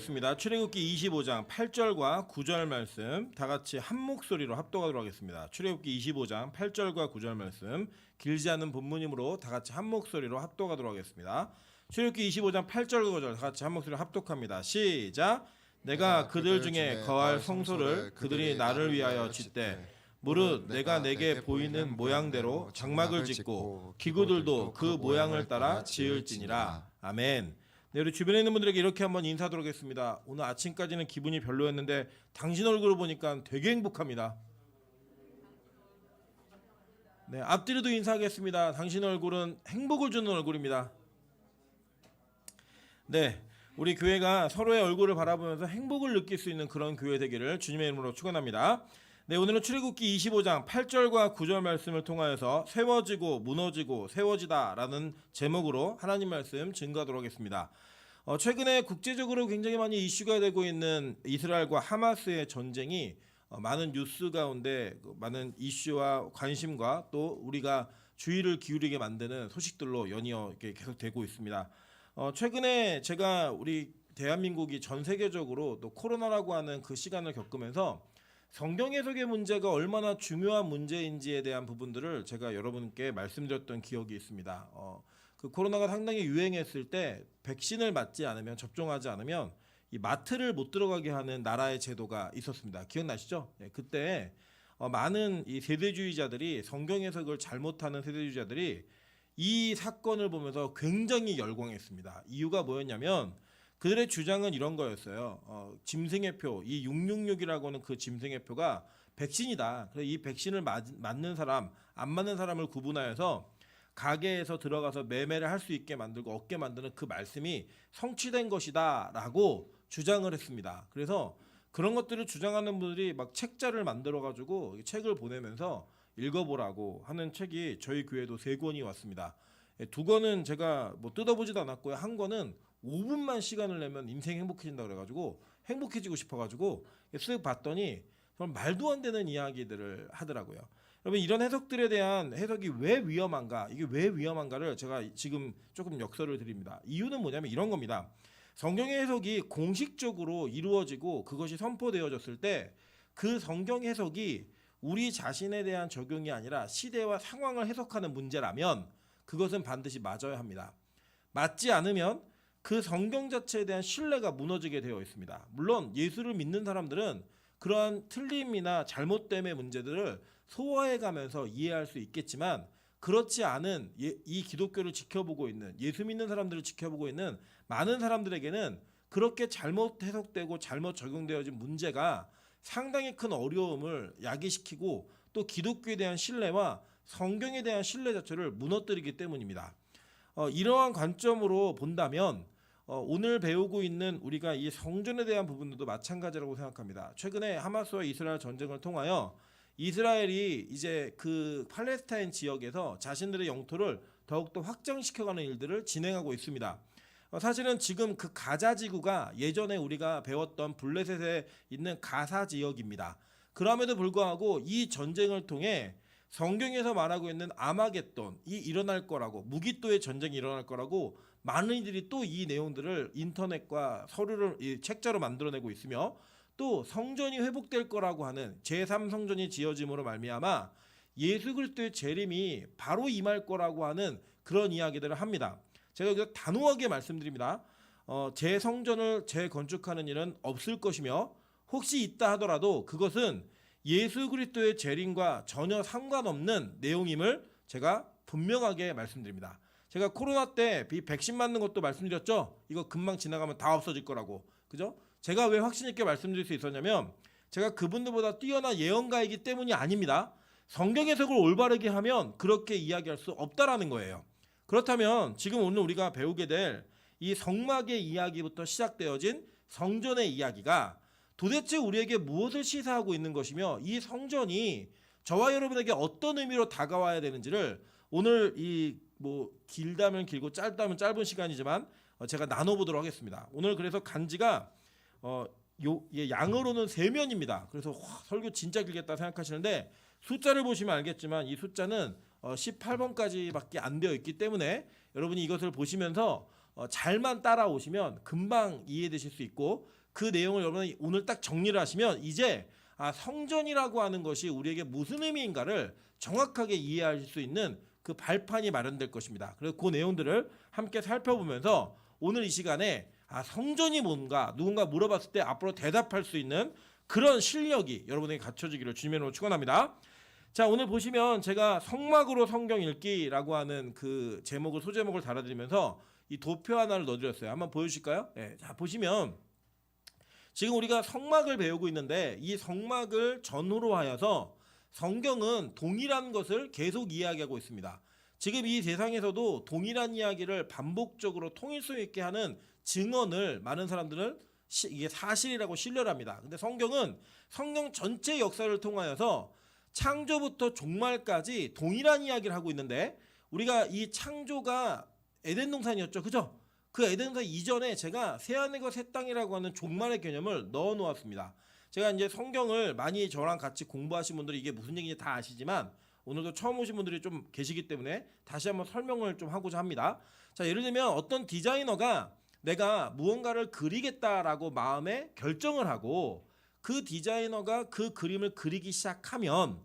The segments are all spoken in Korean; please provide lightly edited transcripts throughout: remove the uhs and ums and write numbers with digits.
습니다. 출애굽기 25장 8절과 9절 말씀 다 같이 한 목소리로 합독하도록 하겠습니다. 출애굽기 25장 8절과 9절 말씀 길지 않은 본문이므로 다 같이 한 목소리로 합독하도록 하겠습니다. 출애굽기 25장 8절과 9절 다 같이 한 목소리로 합독합니다. 시작. 내가 그들 중에 거할 성소를 그들이 나를 위하여 짓되 무릇 내가 내게 보이는 모양대로 장막을 짓고 기구들도 그 모양을 따라 지을지니라. 아멘. 네, 우리 주변에 있는 분들에게 이렇게 한번 인사드리도록 하겠습니다. 오늘 아침까지는 기분이 별로였는데 당신 얼굴을 보니까 되게 행복합니다. 네, 앞뒤로도 인사하겠습니다. 당신 얼굴은 행복을 주는 얼굴입니다. 네, 우리 교회가 서로의 얼굴을 바라보면서 행복을 느낄 수 있는 그런 교회 되기를 주님의 이름으로 축원합니다. 네, 오늘은 출애굽기 25장 8절과 9절 말씀을 통하여서 세워지고 무너지고 세워지다라는 제목으로 하나님 말씀 증거하도록 하겠습니다. 최근에 국제적으로 굉장히 많이 이슈가 되고 있는 이스라엘과 하마스의 전쟁이 많은 뉴스 가운데 많은 이슈와 관심과 또 우리가 주의를 기울이게 만드는 소식들로 연이어 계속 되고 있습니다. 최근에 제가 우리 대한민국이 전 세계적으로 또 코로나라고 하는 그 시간을 겪으면서 성경 해석의 문제가 얼마나 중요한 문제인지에 대한 부분들을 제가 여러분께 말씀드렸던 기억이 있습니다. 그 코로나가 상당히 유행했을 때 백신을 맞지 않으면 접종하지 않으면 이 마트를 못 들어가게 하는 나라의 제도가 있었습니다. 기억나시죠? 네, 그때 많은 이 세대주의자들이 성경 해석을 잘못하는 세대주의자들이 이 사건을 보면서 굉장히 열광했습니다. 이유가 뭐였냐면 그들의 주장은 이런 거였어요. 짐승의표, 이 666이라고 하는 그 짐승의표가 백신이다. 그래서 이 백신을 맞는 사람, 안 맞는 사람을 구분하여서 가게에서 들어가서 매매를 할 수 있게 만들고 얻게 만드는 그 말씀이 성취된 것이다 라고 주장을 했습니다. 그래서 그런 것들을 주장하는 분들이 막 책자를 만들어가지고 책을 보내면서 읽어보라고 하는 책이 저희 교회도 3권이 왔습니다. 2권은 제가 뭐 뜯어보지도 않았고요. 한 권은 5분만 시간을 내면 인생 행복해진다 그래가지고 행복해지고 싶어가지고 쓱 봤더니 정말 말도 안 되는 이야기들을 하더라고요. 여러분 이런 해석들에 대한 해석이 왜 위험한가, 이게 왜 위험한가를 제가 지금 조금 역설을 드립니다. 이유는 뭐냐면 이런 겁니다. 성경의 해석이 공식적으로 이루어지고 그것이 선포되어졌을 때 그 성경 해석이 우리 자신에 대한 적용이 아니라 시대와 상황을 해석하는 문제라면 그것은 반드시 맞아야 합니다. 맞지 않으면 그 성경 자체에 대한 신뢰가 무너지게 되어 있습니다. 물론 예수를 믿는 사람들은 그러한 틀림이나 잘못됨의 문제들을 소화해가면서 이해할 수 있겠지만 그렇지 않은 이 기독교를 지켜보고 있는, 예수 믿는 사람들을 지켜보고 있는 많은 사람들에게는 그렇게 잘못 해석되고 잘못 적용되어진 문제가 상당히 큰 어려움을 야기시키고 또 기독교에 대한 신뢰와 성경에 대한 신뢰 자체를 무너뜨리기 때문입니다. 이러한 관점으로 본다면 오늘 배우고 있는 우리가 이 성전에 대한 부분도 마찬가지라고 생각합니다. 최근에 하마스와 이스라엘 전쟁을 통하여 이스라엘이 이제 그 팔레스타인 지역에서 자신들의 영토를 더욱더 확장시켜가는 일들을 진행하고 있습니다. 사실은 지금 그 가자 지구가 예전에 우리가 배웠던 블레셋에 있는 가사 지역입니다. 그럼에도 불구하고 이 전쟁을 통해 성경에서 말하고 있는 아마겟돈이 일어날 거라고, 무기또의 전쟁이 일어날 거라고 많은 이들이 또 이 내용들을 인터넷과 서류를 책자로 만들어내고 있으며 또 성전이 회복될 거라고 하는 제3성전이 지어짐으로 말미암아 예수 그리스도의 재림이 바로 임할 거라고 하는 그런 이야기들을 합니다. 제가 여기서 단호하게 말씀드립니다. 재성전을 재건축하는 일은 없을 것이며 혹시 있다 하더라도 그것은 예수 그리스도의 재림과 전혀 상관없는 내용임을 제가 분명하게 말씀드립니다. 제가 코로나 때 백신 맞는 것도 말씀드렸죠. 이거 금방 지나가면 다 없어질 거라고. 그죠? 제가 왜 확신 있게 말씀드릴 수 있었냐면 제가 그분들보다 뛰어난 예언가이기 때문이 아닙니다. 성경 해석을 올바르게 하면 그렇게 이야기할 수 없다라는 거예요. 그렇다면 지금 오늘 우리가 배우게 될 이 성막의 이야기부터 시작되어진 성전의 이야기가 도대체 우리에게 무엇을 시사하고 있는 것이며 이 성전이 저와 여러분에게 어떤 의미로 다가와야 되는지를 오늘 길다면 길고 짧다면 짧은 시간이지만 제가 나눠보도록 하겠습니다. 오늘 그래서 간지가 양으로는 3면입니다. 그래서 설교 진짜 길겠다 생각하시는데 숫자를 보시면 알겠지만 이 숫자는 18번까지밖에 안 되어 있기 때문에 여러분이 이것을 보시면서 잘만 따라오시면 금방 이해되실 수 있고, 그 내용을 여러분이 오늘 딱 정리를 하시면 이제 성전이라고 하는 것이 우리에게 무슨 의미인가를 정확하게 이해하실 수 있는 그 발판이 마련될 것입니다. 그래서 그 내용들을 함께 살펴보면서 오늘 이 시간에 성전이 뭔가 누군가 물어봤을 때 앞으로 대답할 수 있는 그런 실력이 여러분에게 갖춰지기를 주님의 이름으로 축원합니다. 자, 오늘 보시면 제가 성막으로 성경 읽기라고 하는 그 제목을 소제목을 달아드리면서 이 도표 하나를 넣어드렸어요. 한번 보여주실까요? 네, 자 보시면 지금 우리가 성막을 배우고 있는데 이 성막을 전후로 하여서 성경은 동일한 것을 계속 이야기하고 있습니다. 지금 이 세상에서도 동일한 이야기를 반복적으로 통일성 있게 하는 증언을 많은 사람들은 이게 사실이라고 신뢰를 합니다. 근데 성경은 성경 전체 역사를 통하여서 창조부터 종말까지 동일한 이야기를 하고 있는데, 우리가 이 창조가 에덴 동산이었죠, 그죠? 그 에덴 동산 이전에 제가 새하늘과 새 땅이라고 하는 종말의 개념을 넣어 놓았습니다. 제가 이제 성경을 많이 저랑 같이 공부하신 분들이 이게 무슨 얘기인지 다 아시지만 오늘도 처음 오신 분들이 좀 계시기 때문에 다시 한번 설명을 좀 하고자 합니다. 자, 예를 들면 어떤 디자이너가 내가 무언가를 그리겠다라고 마음에 결정을 하고 그 디자이너가 그 그림을 그리기 시작하면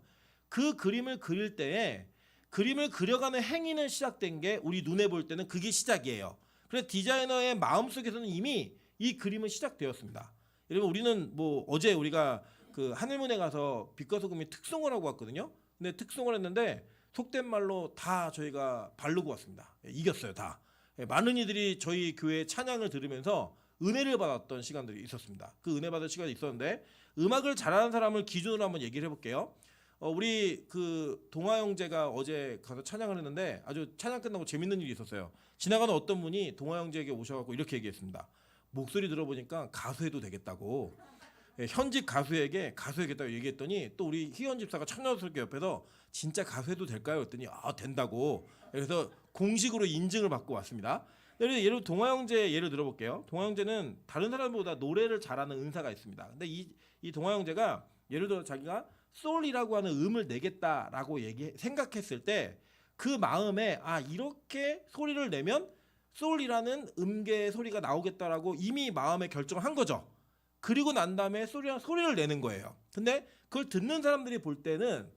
그 그림을 그릴 때에 그림을 그려가는 행위는 시작된 게 우리 눈에 볼 때는 그게 시작이에요. 그래서 디자이너의 마음속에서는 이미 이 그림은 시작되었습니다. 여러분, 우리는 뭐 어제 우리가 그 하늘문에 가서 빛과 소금이 특송을 하고 왔거든요. 근데 특송을 했는데 속된 말로 다 저희가 바르고 왔습니다. 이겼어요, 다. 많은 이들이 저희 교회 찬양을 들으면서 은혜를 받았던 시간들이 있었습니다. 그 은혜 받을 시간이 있었는데 음악을 잘하는 사람을 기준으로 한번 얘기를 해볼게요. 우리 그 동아 형제가 어제 가서 찬양을 했는데 아주 찬양 끝나고 재밌는 일이 있었어요. 지나가는 어떤 분이 동아 형제에게 오셔갖고 이렇게 얘기했습니다. 목소리 들어보니까 가수해도 되겠다고. 현직 가수에게 가수해야겠다고 얘기했더니 또 우리 희연 집사가 참여스럽게 옆에서 진짜 가수해도 될까요? 했더니 된다고. 그래서 공식으로 인증을 받고 왔습니다. 예를 동아 형제 예를 들어볼게요. 동아 형제는 다른 사람보다 노래를 잘하는 은사가 있습니다. 근데 이 동아 형제가 예를 들어 자기가 소울이라고 하는 음을 내겠다라고 생각했을 때 그 마음에 이렇게 소리를 내면 소울이라는 음계의 소리가 나오겠다라고 이미 마음에 결정한 거죠. 그리고 난 다음에 소리를 내는 거예요. 근데 그걸 듣는 사람들이 볼 때는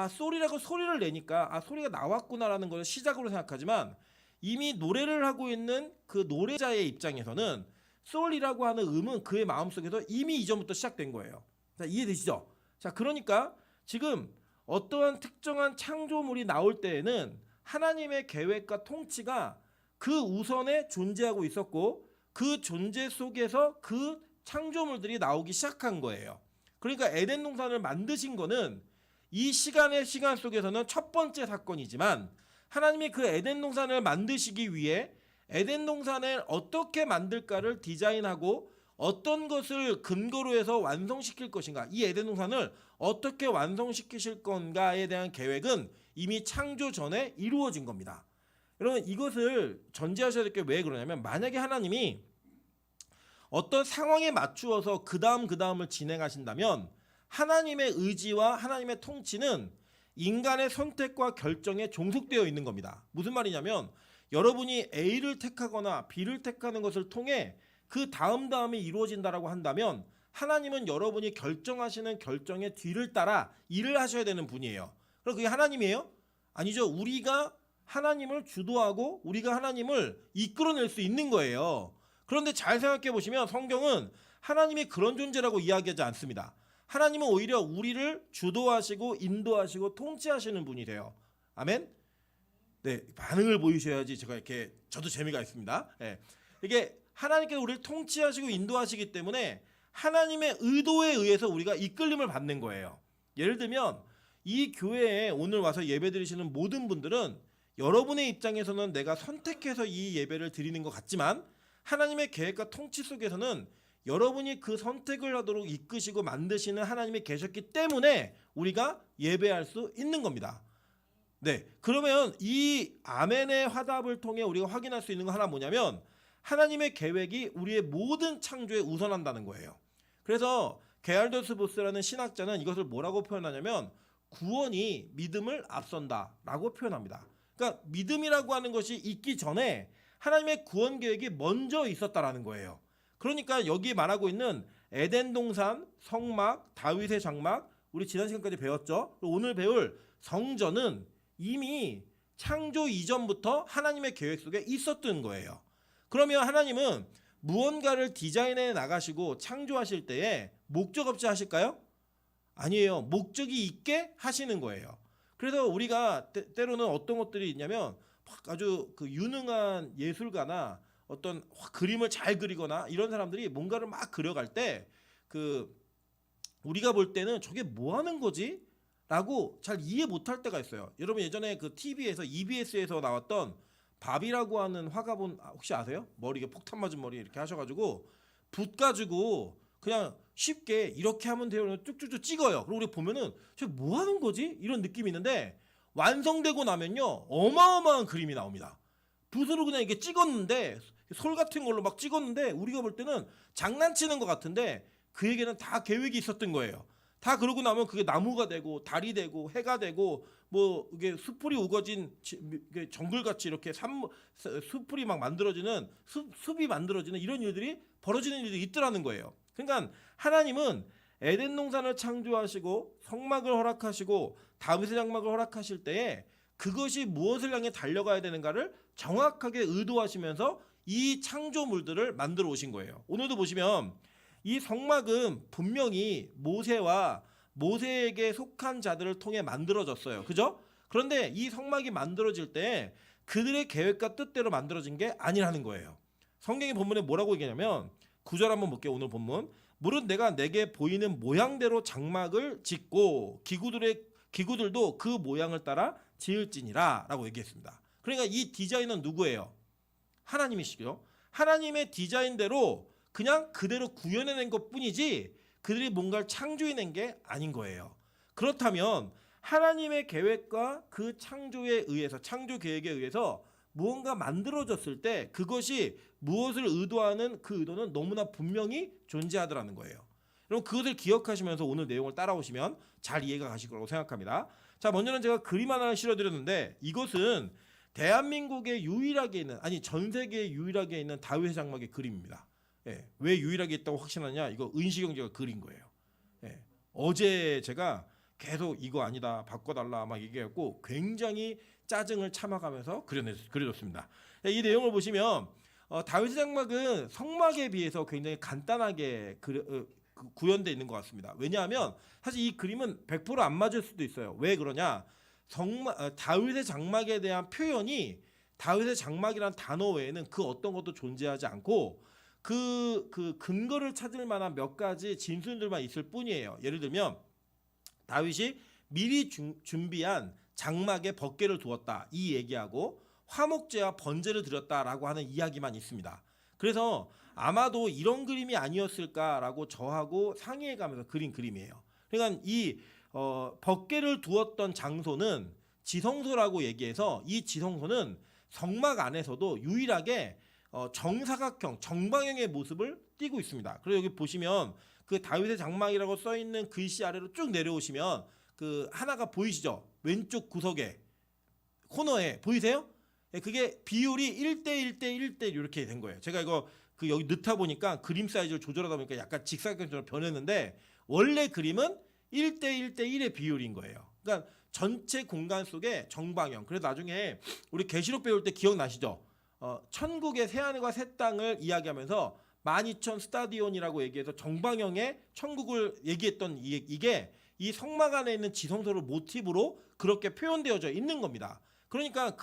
소리라고 소리를 내니까 소리가 나왔구나라는 걸 시작으로 생각하지만 이미 노래를 하고 있는 그 노래자의 입장에서는 소울이라고 하는 음은 그의 마음속에서 이미 이전부터 시작된 거예요. 자, 이해되시죠? 자, 그러니까 지금 어떠한 특정한 창조물이 나올 때에는 하나님의 계획과 통치가 그 우선에 존재하고 있었고 그 존재 속에서 그 창조물들이 나오기 시작한 거예요. 그러니까 에덴 동산을 만드신 거는 이 시간 속에서는 첫 번째 사건이지만 하나님이 그 에덴 동산을 만드시기 위해 에덴 동산을 어떻게 만들까를 디자인하고 어떤 것을 근거로 해서 완성시킬 것인가, 이 에덴 동산을 어떻게 완성시키실 건가에 대한 계획은 이미 창조 전에 이루어진 겁니다. 여러분, 이것을 전제하셔야 될 게 왜 그러냐면, 만약에 하나님이 어떤 상황에 맞추어서 그 다음을 진행하신다면 하나님의 의지와 하나님의 통치는 인간의 선택과 결정에 종속되어 있는 겁니다. 무슨 말이냐면, 여러분이 A를 택하거나 B를 택하는 것을 통해 그 다음이 이루어진다라고 한다면 하나님은 여러분이 결정하시는 결정의 뒤를 따라 일을 하셔야 되는 분이에요. 그럼 그게 하나님이에요? 아니죠. 우리가 하나님을 주도하고 우리가 하나님을 이끌어낼 수 있는 거예요. 그런데 잘 생각해 보시면 성경은 하나님이 그런 존재라고 이야기하지 않습니다. 하나님은 오히려 우리를 주도하시고 인도하시고 통치하시는 분이 돼요. 아멘? 네, 반응을 보이셔야지 제가 이렇게 저도 재미가 있습니다. 네. 이게 하나님께서 우리를 통치하시고 인도하시기 때문에 하나님의 의도에 의해서 우리가 이끌림을 받는 거예요. 예를 들면 이 교회에 오늘 와서 예배 드리시는 모든 분들은 여러분의 입장에서는 내가 선택해서 이 예배를 드리는 것 같지만 하나님의 계획과 통치 속에서는 여러분이 그 선택을 하도록 이끄시고 만드시는 하나님이 계셨기 때문에 우리가 예배할 수 있는 겁니다. 네, 그러면 이 아멘의 화답을 통해 우리가 확인할 수 있는 거 하나 뭐냐면 하나님의 계획이 우리의 모든 창조에 우선한다는 거예요. 그래서 게알더스 보스라는 신학자는 이것을 뭐라고 표현하냐면 구원이 믿음을 앞선다라고 표현합니다. 그러니까 믿음이라고 하는 것이 있기 전에 하나님의 구원 계획이 먼저 있었다라는 거예요. 그러니까 여기 말하고 있는 에덴 동산, 성막, 다윗의 장막, 우리 지난 시간까지 배웠죠. 오늘 배울 성전은 이미 창조 이전부터 하나님의 계획 속에 있었던 거예요. 그러면 하나님은 무언가를 디자인해 나가시고 창조하실 때에 목적 없이 하실까요? 아니에요. 목적이 있게 하시는 거예요. 그래서 우리가 때로는 어떤 것들이 있냐면 아주 그 유능한 예술가나 어떤 그림을 잘 그리거나 이런 사람들이 뭔가를 막 그려갈 때 그 우리가 볼 때는 저게 뭐 하는 거지? 라고 잘 이해 못할 때가 있어요. 여러분 예전에 그 TV에서 EBS에서 나왔던 밥이라고 하는 화가분 혹시 아세요? 머리가 폭탄 맞은 머리 이렇게 하셔가지고 붓 가지고 그냥 쉽게 이렇게 하면 돼요. 쭉쭉쭉 찍어요. 그리고 우리 보면은 저 뭐 하는 거지? 이런 느낌이 있는데 완성되고 나면요 어마어마한 그림이 나옵니다. 붓으로 그냥 이게 찍었는데 솔 같은 걸로 막 찍었는데 우리가 볼 때는 장난치는 것 같은데 그에게는 다 계획이 있었던 거예요. 다 그러고 나면 그게 나무가 되고 달이 되고 해가 되고 뭐 이게 숲풀이 우거진 정글같이 이렇게 숲풀이 막 만들어지는 숲이 만들어지는 이런 일들이 벌어지는 일들이 있더라는 거예요. 그러니까 하나님은 에덴 동산을 창조하시고 성막을 허락하시고 다윗의 장막을 허락하실 때에 그것이 무엇을 향해 달려가야 되는가를 정확하게 의도하시면서 이 창조물들을 만들어 오신 거예요. 오늘도 보시면 이 성막은 분명히 모세와 모세에게 속한 자들을 통해 만들어졌어요. 그죠? 그런데 이 성막이 만들어질 때 그들의 계획과 뜻대로 만들어진 게 아니라는 거예요. 성경의 본문에 뭐라고 얘기하냐면 9절 한번 볼게요. 오늘 본문. 무릇 내가 내게 보이는 모양대로 장막을 짓고 기구들도 그 모양을 따라 지을지니라 라고 얘기했습니다. 그러니까 이 디자인은 누구예요? 하나님이시죠. 하나님의 디자인대로 그냥 그대로 구현해낸 것뿐이지 그들이 뭔가를 창조해낸 게 아닌 거예요. 그렇다면 하나님의 계획과 그 창조에 의해서 창조 계획에 의해서 무언가 만들어졌을 때 그것이 무엇을 의도하는 그 의도는 너무나 분명히 존재하더라는 거예요. 여러분 그것을 기억하시면서 오늘 내용을 따라오시면 잘 이해가 가실 거라고 생각합니다. 자, 먼저는 제가 그림 하나를 실어드렸는데 이것은 대한민국에 유일하게 있는 전 세계에 유일하게 있는 다윗의 장막의 그림입니다. 예, 왜 유일하게 있다고 확신하냐? 이거 은시경제가 그린 거예요. 예, 어제 제가 계속 이거 아니다 바꿔달라 막 얘기했고 굉장히 짜증을 참아가면서 그려줬습니다. 이 내용을 보시면 다윗의 장막은 성막에 비해서 굉장히 간단하게 구현되어 있는 것 같습니다. 왜냐하면 사실 이 그림은 100% 안 맞을 수도 있어요. 왜 그러냐? 다윗의 장막에 대한 표현이 다윗의 장막이란 단어 외에는 그 어떤 것도 존재하지 않고 그 근거를 찾을 만한 몇 가지 진술들만 있을 뿐이에요. 예를 들면 다윗이 미리 준비한 장막에 벗개를 두었다 이 얘기하고 화목제와 번제를 드렸다라고 하는 이야기만 있습니다. 그래서 아마도 이런 그림이 아니었을까라고 저하고 상의해가면서 그린 그림이에요. 그러니까 이 벗개를 두었던 장소는 지성소라고 얘기해서 이 지성소는 성막 안에서도 유일하게 정사각형, 정방형의 모습을 띠고 있습니다. 그리고 여기 보시면 그 다윗의 장막이라고 써 있는 글씨 아래로 쭉 내려오시면 그 하나가 보이시죠? 왼쪽 구석에 코너에 보이세요? 그게 비율이 1대1대1대1 이렇게 된 거예요. 제가 이거 여기 넣다 보니까 그림 사이즈를 조절하다 보니까 약간 직사각형처럼 변했는데 원래 그림은 1대1대1의 비율인 거예요. 그러니까 전체 공간 속에 정방형. 그래서 나중에 우리 계시록 배울 때 기억나시죠? 천국의 새하늘과 새 땅을 이야기하면서 12,000 스타디온이라고 얘기해서 정방형의 천국을 얘기했던 이게 이 성막 안에 있는 지성소를 모티브로 그렇게 표현되어져 있는 겁니다. 그러니까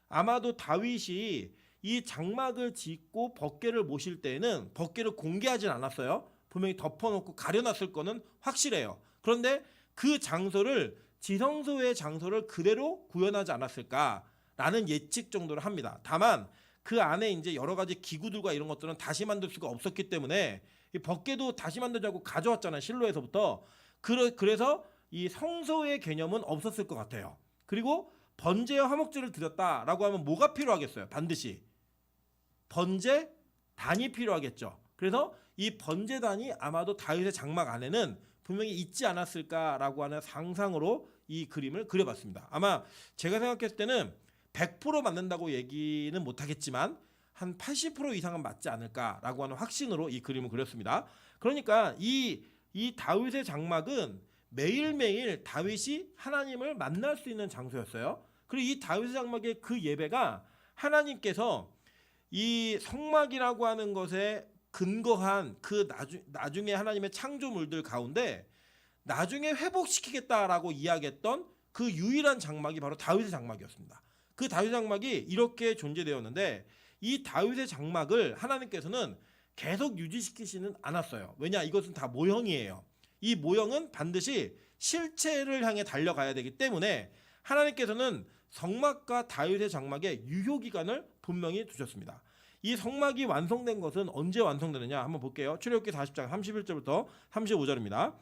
아마도 다윗이 이 장막을 짓고 벗개를 모실 때에는 벗개를 공개하진 않았어요. 분명히 덮어놓고 가려놨을 거는 확실해요. 그런데 그 장소를 지성소의 장소를 그대로 구현하지 않았을까라는 예측 정도를 합니다. 다만 그 안에 이제 여러 가지 기구들과 이런 것들은 다시 만들 수가 없었기 때문에 이 벗개도 다시 만들자고 가져왔잖아요. 실로에서부터. 그래서 이 성소의 개념은 없었을 것 같아요. 그리고 번제와 화목제를 드렸다라고 하면 뭐가 필요하겠어요? 반드시 번제단이 필요하겠죠. 그래서 이 번제단이 아마도 다윗의 장막 안에는 분명히 있지 않았을까라고 하는 상상으로 이 그림을 그려봤습니다. 아마 제가 생각했을 때는 100% 맞는다고 얘기는 못하겠지만 한 80% 이상은 맞지 않을까라고 하는 확신으로 이 그림을 그렸습니다. 그러니까 이 다윗의 장막은 매일매일 다윗이 하나님을 만날 수 있는 장소였어요. 그리고 이 다윗의 장막의 그 예배가 하나님께서 이 성막이라고 하는 것에 근거한 그 나중에 하나님의 창조물들 가운데 나중에 회복시키겠다라고 이야기했던 그 유일한 장막이 바로 다윗의 장막이었습니다. 그 다윗의 장막이 이렇게 존재되었는데 이 다윗의 장막을 하나님께서는 계속 유지시키지는 않았어요. 왜냐? 이것은 다 모형이에요. 이 모형은 반드시 실체를 향해 달려가야 되기 때문에 하나님께서는 성막과 다윗의 장막의 유효기간을 분명히 두셨습니다. 이 성막이 완성된 것은 언제 완성되느냐 한번 볼게요. 출애굽기 40장 31절부터 35절입니다.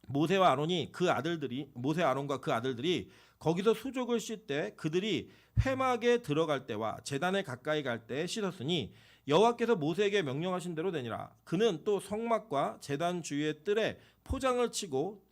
모세 아론과 그 아들들이 거기서 수족을 씻 때 그들이 회막에 들어갈 때와 제단에 가까이 갈 때 씻었으니 여호와께서 모세에게 명령하신 대로 되니라. 그는 또 성막과 제단 주위의 뜰에 포장을 치고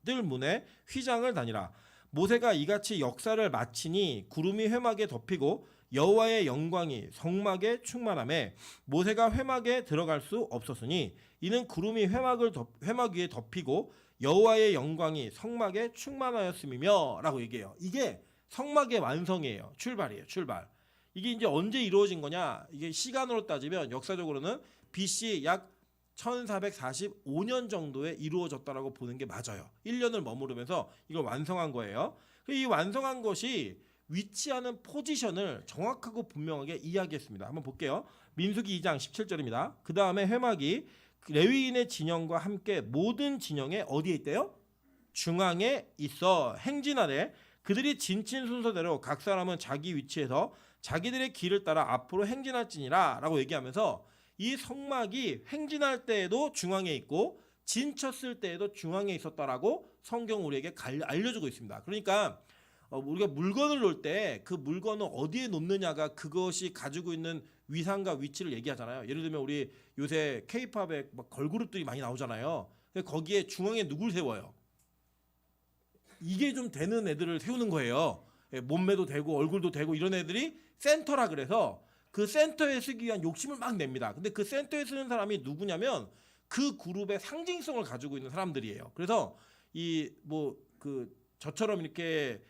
뜰문에 휘장을 다니라. 모세가 이같이 역사를 마치니 구름이 회막에 덮이고 여호와의 영광이 성막에 충만하매 모세가 회막에 들어갈 수 없었으니 이는 구름이 회막 위에 덮이고 여호와의 영광이 성막에 충만하였음이며 라고 얘기해요. 이게 성막의 완성이에요. 출발이에요. 출발. 이게 이제 언제 이루어진 거냐? 이게 시간으로 따지면 역사적으로는 BC 약 1445년 정도에 이루어졌다라고 보는 게 맞아요. 1년을 머무르면서 이걸 완성한 거예요. 이 완성한 것이 위치하는 포지션을 정확하고 분명하게 이야기했습니다. 한번 볼게요. 민수기 2장 17절입니다. 그 다음에 회막이 레위인의 진영과 함께 모든 진영에 어디에 있대요? 중앙에 있어 행진하되 그들이 진친 순서대로 각 사람은 자기 위치에서 자기들의 길을 따라 앞으로 행진할지니라 라고 얘기하면서 이 성막이 행진할 때에도 중앙에 있고 진쳤을 때에도 중앙에 있었다라고 성경 우리에게 알려주고 있습니다. 그러니까 우리가 물건을 놓을 때 그 물건을 어디에 놓느냐가 그것이 가지고 있는 위상과 위치를 얘기하잖아요. 예를 들면 우리 요새 K-팝에 막 걸그룹들이 많이 나오잖아요. 거기에 중앙에 누굴 세워요? 이게 좀 되는 애들을 세우는 거예요. 몸매도 되고 얼굴도 되고 이런 애들이 센터라 그래서 그 센터에 쓰기 위한 욕심을 막 냅니다. 근데 그 센터에 쓰는 사람이 누구냐면 그 그룹의 상징성을 가지고 있는 사람들이에요. 그래서 저처럼 이렇게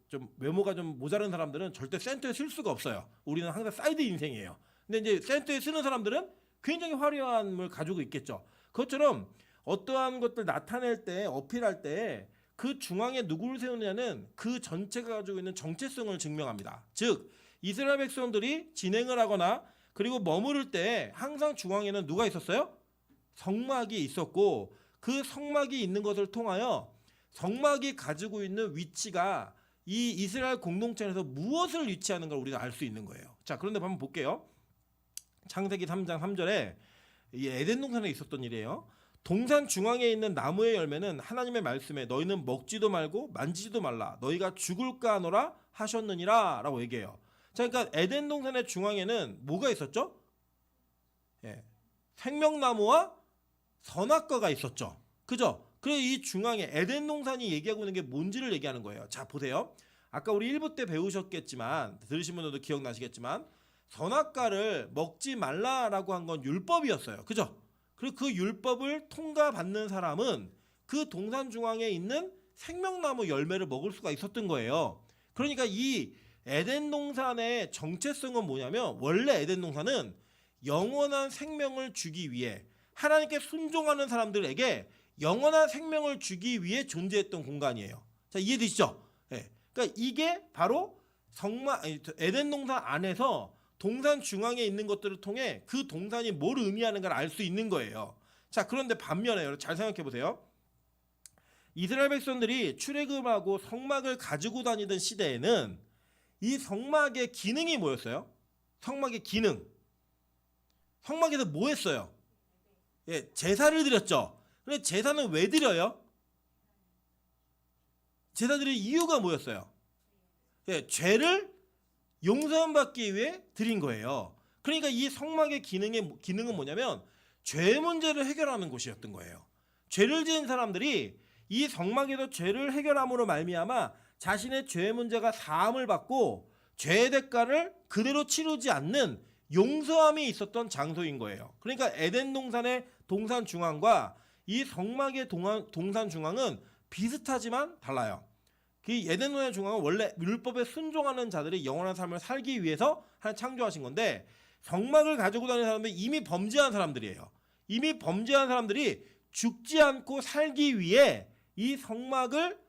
좀 외모가 좀 모자란 사람들은 절대 센터에 쓸 수가 없어요. 우리는 항상 사이드 인생이에요. 근데 이제 센터에 쓰는 사람들은 굉장히 화려함을 가지고 있겠죠. 그것처럼 어떠한 것들 나타낼 때 어필할 때 그 중앙에 누구를 세우느냐는 그 전체가 가지고 있는 정체성을 증명합니다. 즉 이스라엘 백성들이 진행을 하거나 그리고 머무를 때 항상 중앙에는 누가 있었어요? 성막이 있었고 그 성막이 있는 것을 통하여 성막이 가지고 있는 위치가 이 이스라엘 공동체 안에서 무엇을 위치하는 걸 우리가 알 수 있는 거예요. 자, 그런데 한번 볼게요. 창세기 3장 3절에 이 에덴 동산에 있었던 일이에요. 동산 중앙에 있는 나무의 열매는 하나님의 말씀에 너희는 먹지도 말고 만지지도 말라 너희가 죽을까 하노라 하셨느니라 라고 얘기해요. 자, 그러니까 에덴 동산의 중앙에는 뭐가 있었죠? 생명나무와 선악과가 있었죠. 그죠? 그래서 이 중앙에 에덴 동산이 얘기하고 있는 게 뭔지를 얘기하는 거예요. 자, 보세요. 아까 우리 1부 때 배우셨겠지만 들으신 분들도 기억나시겠지만 선악과를 먹지 말라라고 한 건 율법이었어요. 그죠? 그리고 그 율법을 통과받는 사람은 그 동산 중앙에 있는 생명나무 열매를 먹을 수가 있었던 거예요. 그러니까 이 에덴 동산의 정체성은 뭐냐면 원래 에덴 동산은 영원한 생명을 주기 위해 하나님께 순종하는 사람들에게 영원한 생명을 주기 위해 존재했던 공간이에요. 자, 이해되시죠? 네. 그러니까 이게 바로 에덴 동산 안에서 동산 중앙에 있는 것들을 통해 그 동산이 뭘 의미하는가를 알 수 있는 거예요. 자, 그런데 반면에 잘 생각해 보세요. 이스라엘 백성들이 출애굽하고 성막을 가지고 다니던 시대에는 이 성막의 기능이 뭐였어요? 성막의 기능. 성막에서 뭐 했어요? 제사를 드렸죠. 근데 제사는 왜 드려요? 제사 드릴 이유가 뭐였어요? 죄를 용서받기 위해 드린 거예요. 그러니까 이 성막의 기능은 뭐냐면 죄 문제를 해결하는 곳이었던 거예요. 죄를 지은 사람들이 이 성막에서 죄를 해결함으로 말미암아 자신의 죄 문제가 사함을 받고 죄의 대가를 그대로 치르지 않는 용서함이 있었던 장소인 거예요. 그러니까 에덴 동산의 동산 중앙과 이 성막의 동산 중앙은 비슷하지만 달라요. 그 에덴 동산 중앙은 원래 율법에 순종하는 자들이 영원한 삶을 살기 위해서 창조하신 건데, 성막을 가지고 다니는 사람들이 이미 범죄한 사람들이에요. 이미 범죄한 사람들이 죽지 않고 살기 위해 이 성막을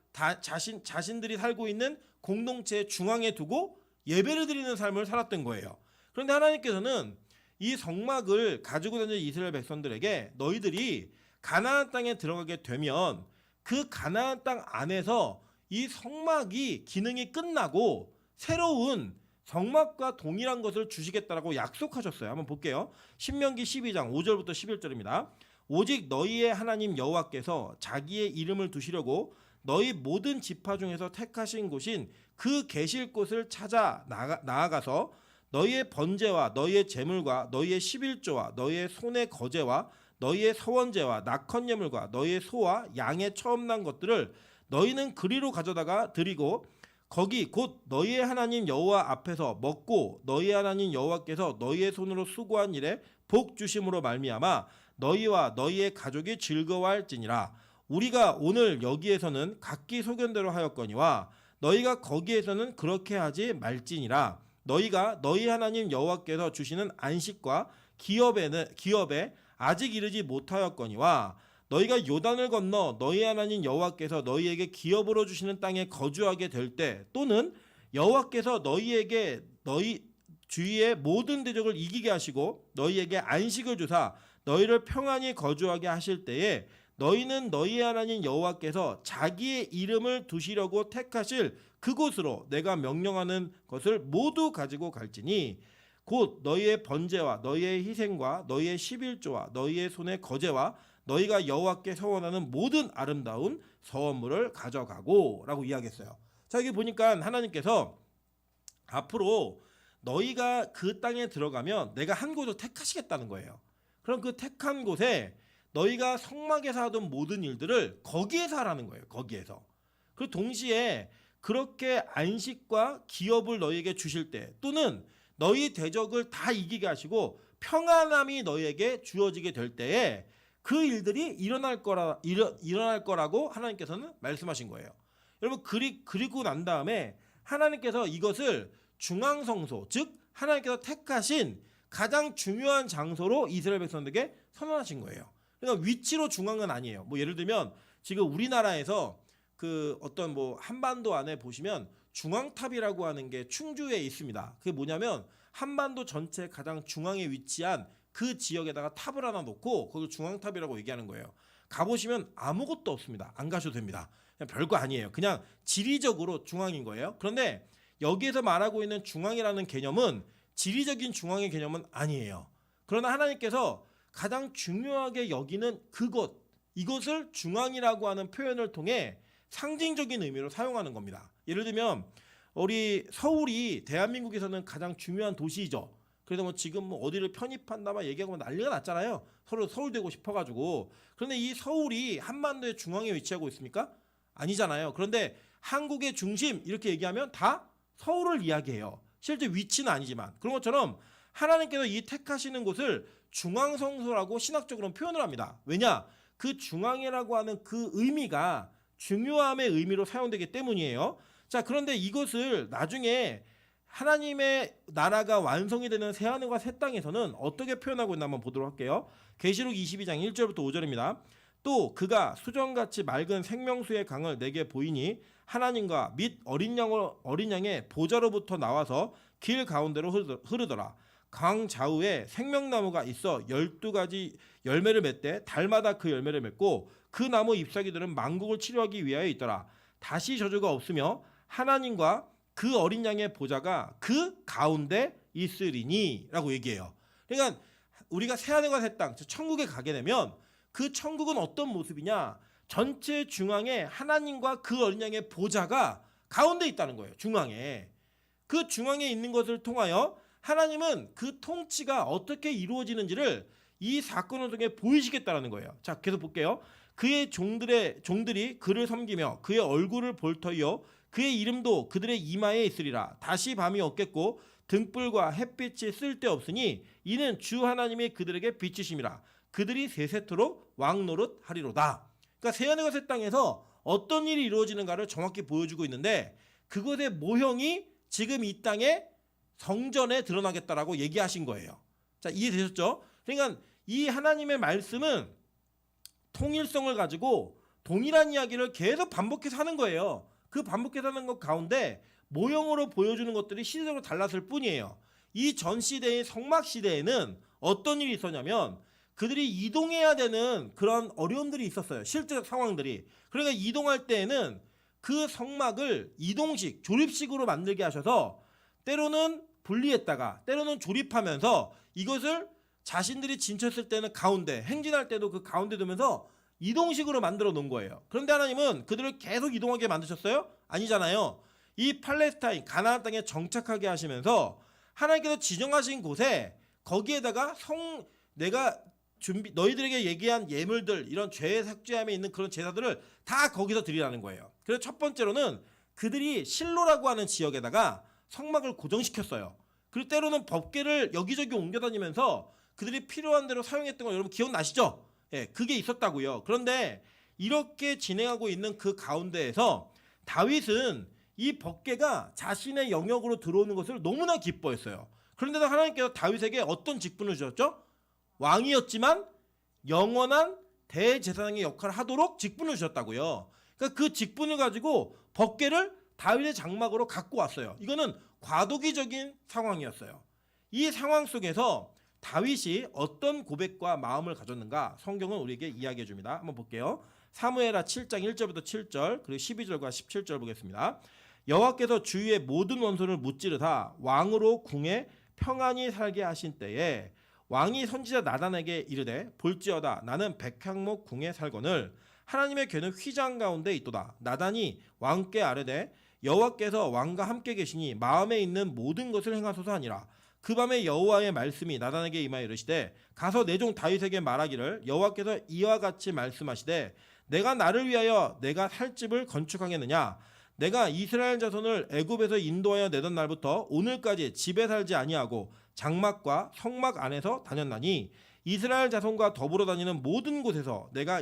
자신들이 살고 있는 공동체의 중앙에 두고 예배를 드리는 삶을 살았던 거예요. 그런데 하나님께서는 이 성막을 가지고 다니는 이스라엘 백성들에게 너희들이 가나안 땅에 들어가게 되면 그 가나안 땅 안에서 이 성막이 기능이 끝나고 새로운 성막과 동일한 것을 주시겠다라고 약속하셨어요. 한번 볼게요. 신명기 12장 5절부터 11절입니다. 오직 너희의 하나님 여호와께서 자기의 이름을 두시려고 너희 모든 지파 중에서 택하신 곳인 그 계실 곳을 찾아 나아가서 너희의 번제와 너희의 제물과 너희의 11조와 너희의 손의 거제와 너희의 서원제와 낙헌 예물과 너희의 소와 양의 처음 난 것들을 너희는 그리로 가져다가 드리고 거기 곧 너희의 하나님 여호와 앞에서 먹고 너희의 하나님 여호와께서 너희의 손으로 수고한 일에 복 주심으로 말미암아 너희와 너희의 가족이 즐거워할지니라. 우리가 오늘 여기에서는 각기 소견대로 하였거니와 너희가 거기에서는 그렇게 하지 말지니라. 너희가 너희 하나님 여호와께서 주시는 안식과 기업에 아직 이르지 못하였거니와 너희가 요단을 건너 너희 하나님 여호와께서 너희에게 기업으로 주시는 땅에 거주하게 될 때, 또는 여호와께서 너희에게 너희 주위의 모든 대적을 이기게 하시고 너희에게 안식을 주사 너희를 평안히 거주하게 하실 때에 너희는 너희 하나님 여호와께서 자기의 이름을 두시려고 택하실 그곳으로 내가 명령하는 것을 모두 가지고 갈지니 곧 너희의 번제와 너희의 희생과 너희의 11조와 너희의 손의 거제와 너희가 여호와께 서원하는 모든 아름다운 서원물을 가져가고 라고 이야기했어요. 자, 여기 보니까 하나님께서 앞으로 너희가 그 땅에 들어가면 내가 한 곳을 택하시겠다는 거예요. 그럼 그 택한 곳에 너희가 성막에서 하던 모든 일들을 거기에서 하라는 거예요. 거기에서. 그리고 동시에 그렇게 안식과 기업을 너희에게 주실 때, 또는 너희 대적을 다 이기게 하시고 평안함이 너희에게 주어지게 될 때에 그 일들이 일어날 거라고 하나님께서는 말씀하신 거예요. 여러분, 그리고 난 다음에 하나님께서 이것을 중앙성소, 즉 하나님께서 택하신 가장 중요한 장소로 이스라엘 백성들에게 선언하신 거예요. 그러니까 위치로 중앙은 아니에요. 뭐 예를 들면 지금 우리나라에서 그 어떤 뭐 한반도 안에 보시면 중앙탑이라고 하는 게 충주에 있습니다. 그게 뭐냐면 한반도 전체 가장 중앙에 위치한 그 지역에다가 탑을 하나 놓고 그걸 중앙탑이라고 얘기하는 거예요. 가보시면 아무것도 없습니다. 안 가셔도 됩니다. 그냥 별거 아니에요. 그냥 지리적으로 중앙인 거예요. 그런데 여기에서 말하고 있는 중앙이라는 개념은 지리적인 중앙의 개념은 아니에요. 그러나 하나님께서 가장 중요하게 여기는 이것을 중앙이라고 하는 표현을 통해 상징적인 의미로 사용하는 겁니다. 예를 들면 우리 서울이 대한민국에서는 가장 중요한 도시이죠. 그래서 뭐 지금 뭐 어디를 편입한다 막 얘기하고 난리가 났잖아요. 서로 서울 되고 싶어가지고. 그런데 이 서울이 한반도의 중앙에 위치하고 있습니까? 아니잖아요. 그런데 한국의 중심 이렇게 얘기하면 다 서울을 이야기해요. 실제 위치는 아니지만. 그런 것처럼 하나님께서 이 택하시는 곳을 중앙성소라고 신학적으로는 표현을 합니다. 왜냐? 그 중앙이라고 하는 그 의미가 중요함의 의미로 사용되기 때문이에요. 자, 그런데 이것을 나중에 하나님의 나라가 완성이 되는 새하늘과 새 땅에서는 어떻게 표현하고 있나 한번 보도록 할게요. 계시록 22장 1절부터 5절입니다. 또 그가 수정같이 맑은 생명수의 강을 내게 보이니 하나님과 및 어린 양의 보좌로부터 나와서 길 가운데로 흐르더라. 강 좌우에 생명나무가 있어 12가지 열매를 맺되 달마다 그 열매를 맺고 그 나무 잎사귀들은 만국을 치료하기 위하여 있더라. 다시 저주가 없으며 하나님과 그 어린 양의 보좌가 그 가운데 있으리니 라고 얘기해요. 그러니까 우리가 새하늘과 새 땅, 천국에 가게 되면 그 천국은 어떤 모습이냐? 전체 중앙에 하나님과 그 어린 양의 보좌가 가운데 있다는 거예요. 중앙에. 그 중앙에 있는 것을 통하여 하나님은 그 통치가 어떻게 이루어지는지를 이 사건을 통해 보이시겠다는 거예요. 자, 계속 볼게요. 그의 종들이 그를 섬기며 그의 얼굴을 볼 터이요 그의 이름도 그들의 이마에 있으리라. 다시 밤이 없겠고 등불과 햇빛이 쓸데없으니 이는 주 하나님이 그들에게 비치심이라. 그들이 세세토록 왕노릇 하리로다. 그러니까 새하늘과 새 땅에서 어떤 일이 이루어지는가를 정확히 보여주고 있는데 그것의 모형이 지금 이 땅에 성전에 드러나겠다라고 얘기하신 거예요. 자, 이해되셨죠? 그러니까 이 하나님의 말씀은 통일성을 가지고 동일한 이야기를 계속 반복해서 하는 거예요. 그 반복해서 하는 것 가운데 모형으로 보여주는 것들이 시대적으로 달랐을 뿐이에요. 이 전 시대의 성막 시대에는 어떤 일이 있었냐면 그들이 이동해야 되는 그런 어려움들이 있었어요. 실제적 상황들이. 그러니까 이동할 때에는 그 성막을 이동식, 조립식으로 만들게 하셔서 때로는 분리했다가 때로는 조립하면서 이것을 자신들이 진쳤을 때는 가운데, 행진할 때도 그 가운데 두면서 이동식으로 만들어 놓은 거예요. 그런데 하나님은 그들을 계속 이동하게 만드셨어요? 아니잖아요. 이 팔레스타인, 가나안 땅에 정착하게 하시면서 하나님께서 지정하신 곳에 거기에다가 내가 너희들에게 얘기한 예물들, 이런 죄의 삭죄함에 있는 그런 제사들을 다 거기서 드리라는 거예요. 그래서 첫 번째로는 그들이 실로라고 하는 지역에다가 성막을 고정시켰어요. 그리고 때로는 법궤를 여기저기 옮겨다니면서 그들이 필요한 대로 사용했던 거 여러분 기억나시죠? 예, 그게 있었다고요. 그런데 이렇게 진행하고 있는 그 가운데에서 다윗은 이 법궤가 자신의 영역으로 들어오는 것을 너무나 기뻐했어요. 그런데도 하나님께서 다윗에게 어떤 직분을 주셨죠? 왕이었지만 영원한 대제사장의 역할을 하도록 직분을 주셨다고요. 그러니까 그 직분을 가지고 법궤를 다윗의 장막으로 갖고 왔어요. 이거는 과도기적인 상황이었어요. 이 상황 속에서 다윗이 어떤 고백과 마음을 가졌는가 성경은 우리에게 이야기해 줍니다. 한번 볼게요. 사무엘하 7장 1절부터 7절 그리고 12절과 17절 보겠습니다. 여호와께서 주위의 모든 원수를 무찌르다 왕으로 궁에 평안히 살게 하신 때에 왕이 선지자 나단에게 이르되 볼지어다 나는 백향목 궁에 살거늘 하나님의 궤는 휘장 가운데 있도다. 나단이 왕께 아뢰되 여호와께서 왕과 함께 계시니 마음에 있는 모든 것을 행하소서 하니라. 그 밤에 여호와의 말씀이 나단에게 임하여 이르시되 가서 내 종 다윗에게 말하기를 여호와께서 이와 같이 말씀하시되 내가 나를 위하여 내가 살 집을 건축하겠느냐. 내가 이스라엘 자손을 애굽에서 인도하여 내던 날부터 오늘까지 집에 살지 아니하고 장막과 성막 안에서 다녔나니 이스라엘 자손과 더불어 다니는 모든 곳에서 내가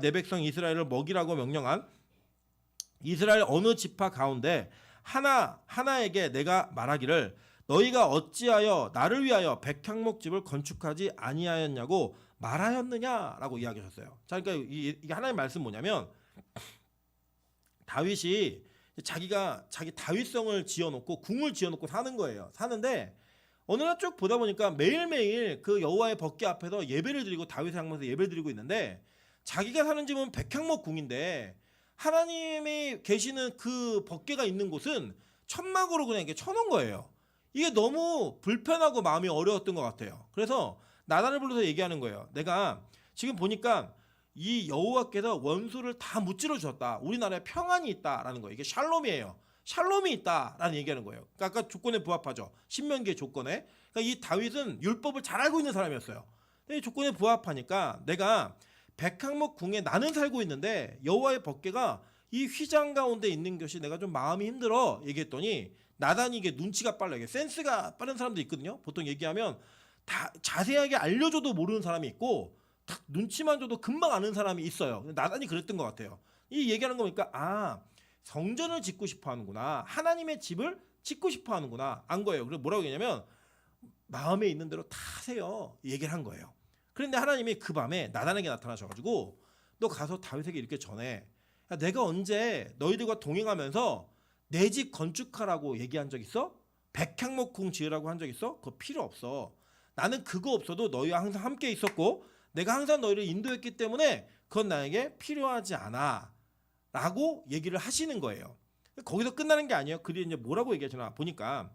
내 백성 이스라엘을 먹이라고 명령한 이스라엘 어느 지파 가운데 하나에게 내가 말하기를 너희가 어찌하여 나를 위하여 백향목 집을 건축하지 아니하였냐고 말하였느냐라고 이야기하셨어요. 자, 그러니까 이게 하나님의 말씀 뭐냐면 다윗이 자기 다윗성을 지어놓고 궁을 지어놓고 사는 거예요. 사는데 어느 날 쭉 보다 보니까 매일매일 그 여호와의 법궤 앞에서 예배를 드리고 다윗의 향문에서 예배를 드리고 있는데 자기가 사는 집은 백향목 궁인데 하나님이 계시는 그 법궤가 있는 곳은 천막으로 그냥 이렇게 쳐놓은 거예요. 이게 너무 불편하고 마음이 어려웠던 것 같아요. 그래서 나단을 불러서 얘기하는 거예요. 내가 지금 보니까 이 여호와께서 원수를 다 무찌러 주셨다. 우리나라에 평안이 있다라는 거예요. 이게 샬롬이에요. 샬롬이 있다라는 얘기하는 거예요. 그러니까 아까 조건에 부합하죠. 신명기의 조건에. 그러니까 이 다윗은 율법을 잘 알고 있는 사람이었어요. 근데 이 조건에 부합하니까 내가 백향목 궁에 나는 살고 있는데 여호와의 법궤가 이 휘장 가운데 있는 것이 내가 좀 마음이 힘들어 얘기했더니 나단이 이게 눈치가 빨라. 이게 센스가 빠른 사람도 있거든요. 보통 얘기하면 다 자세하게 알려줘도 모르는 사람이 있고 딱 눈치만 줘도 금방 아는 사람이 있어요. 나단이 그랬던 것 같아요. 이 얘기하는 거 보니까 성전을 짓고 싶어 하는구나. 하나님의 집을 짓고 싶어 하는구나. 안 거예요. 그래서 뭐라고 얘기냐면 마음에 있는 대로 다 하세요. 얘기를 한 거예요. 그런데 하나님이 그 밤에 나단에게 나타나셔가지고 너 가서 다윗에게 이렇게 전해. 야, 내가 언제 너희들과 동행하면서 내 집 건축하라고 얘기한 적 있어? 백향목 궁 지으라고 한 적 있어? 그거 필요 없어. 나는 그거 없어도 너희와 항상 함께 있었고 내가 항상 너희를 인도했기 때문에 그건 나에게 필요하지 않아 라고 얘기를 하시는 거예요. 거기서 끝나는 게 아니에요. 그들이 이제 뭐라고 얘기하시나 보니까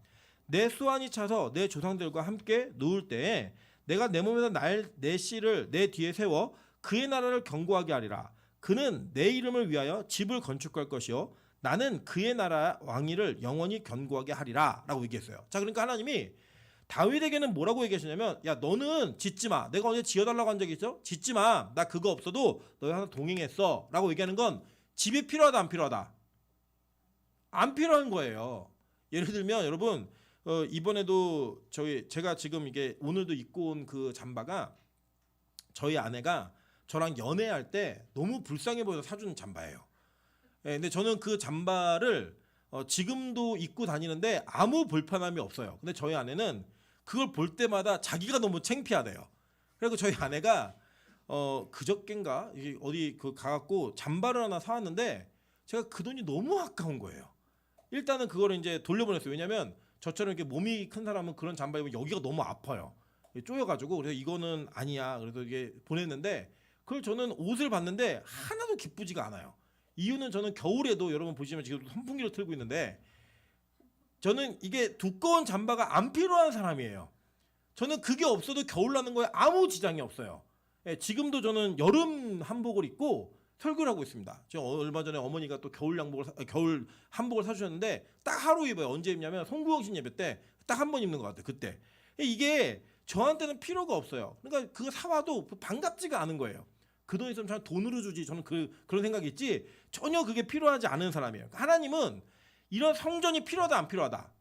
내 수완이 차서 내 조상들과 함께 누울 때에 내가 내 몸에서 내 씨를 내 뒤에 세워 그의 나라를 견고하게 하리라. 그는 내 이름을 위하여 집을 건축할 것이요 나는 그의 나라 왕위를 영원히 견고하게 하리라 라고 얘기했어요. 자, 그러니까 하나님이 다윗에게는 뭐라고 얘기하시냐면 야 너는 짓지 마. 내가 언제 지어달라고 한 적이 있어? 짓지 마. 나 그거 없어도 너희 항상 동행했어 라고 얘기하는 건 집이 필요하다 안 필요하다? 안 필요한 거예요. 예를 들면 여러분 이번에도 제가 지금 이게 오늘도 입고 온 그 잠바가 저희 아내가 저랑 연애할 때 너무 불쌍해 보여서 사준 잠바예요. 예, 근데 저는 그 잠바를 지금도 입고 다니는데 아무 불편함이 없어요. 근데 저희 아내는 그걸 볼 때마다 자기가 너무 창피하대요. 그리고 저희 아내가 그저껜가 어디 그 가갖고 잠바를 하나 사왔는데 제가 그 돈이 너무 아까운 거예요. 일단은 그거를 이제 돌려보냈어요. 왜냐면 저처럼 이렇게 몸이 큰 사람은 그런 잠바 입으면 여기가 너무 아파요. 쪼여가지고. 그래서 이거는 아니야. 그래서 이게 보냈는데 그걸 저는 옷을 봤는데 하나도 기쁘지가 않아요. 이유는 저는 겨울에도 여러분 보시면 지금 선풍기를 틀고 있는데 저는 이게 두꺼운 잠바가 안 필요한 사람이에요. 저는 그게 없어도 겨울 나는 거에 아무 지장이 없어요. 예, 지금도 저는 여름 한복을 입고 설교를 하고 있습니다. 제가 얼마 전에 어머니가 또 겨울 한복을 사주셨는데 딱 하루 입어요. 언제 입냐면 송구영신 예배 때 딱 한 번 입는 것 같아요. 그때. 이게 저한테는 필요가 없어요. 그러니까 그거 사와도 반갑지가 않은 거예요. 그 돈 있으면 저는 돈으로 주지. 저는 그런 생각이 있지. 전혀 그게 필요하지 않은 사람이에요. 하나님은 이런 성전이 필요하다 안 필요하다?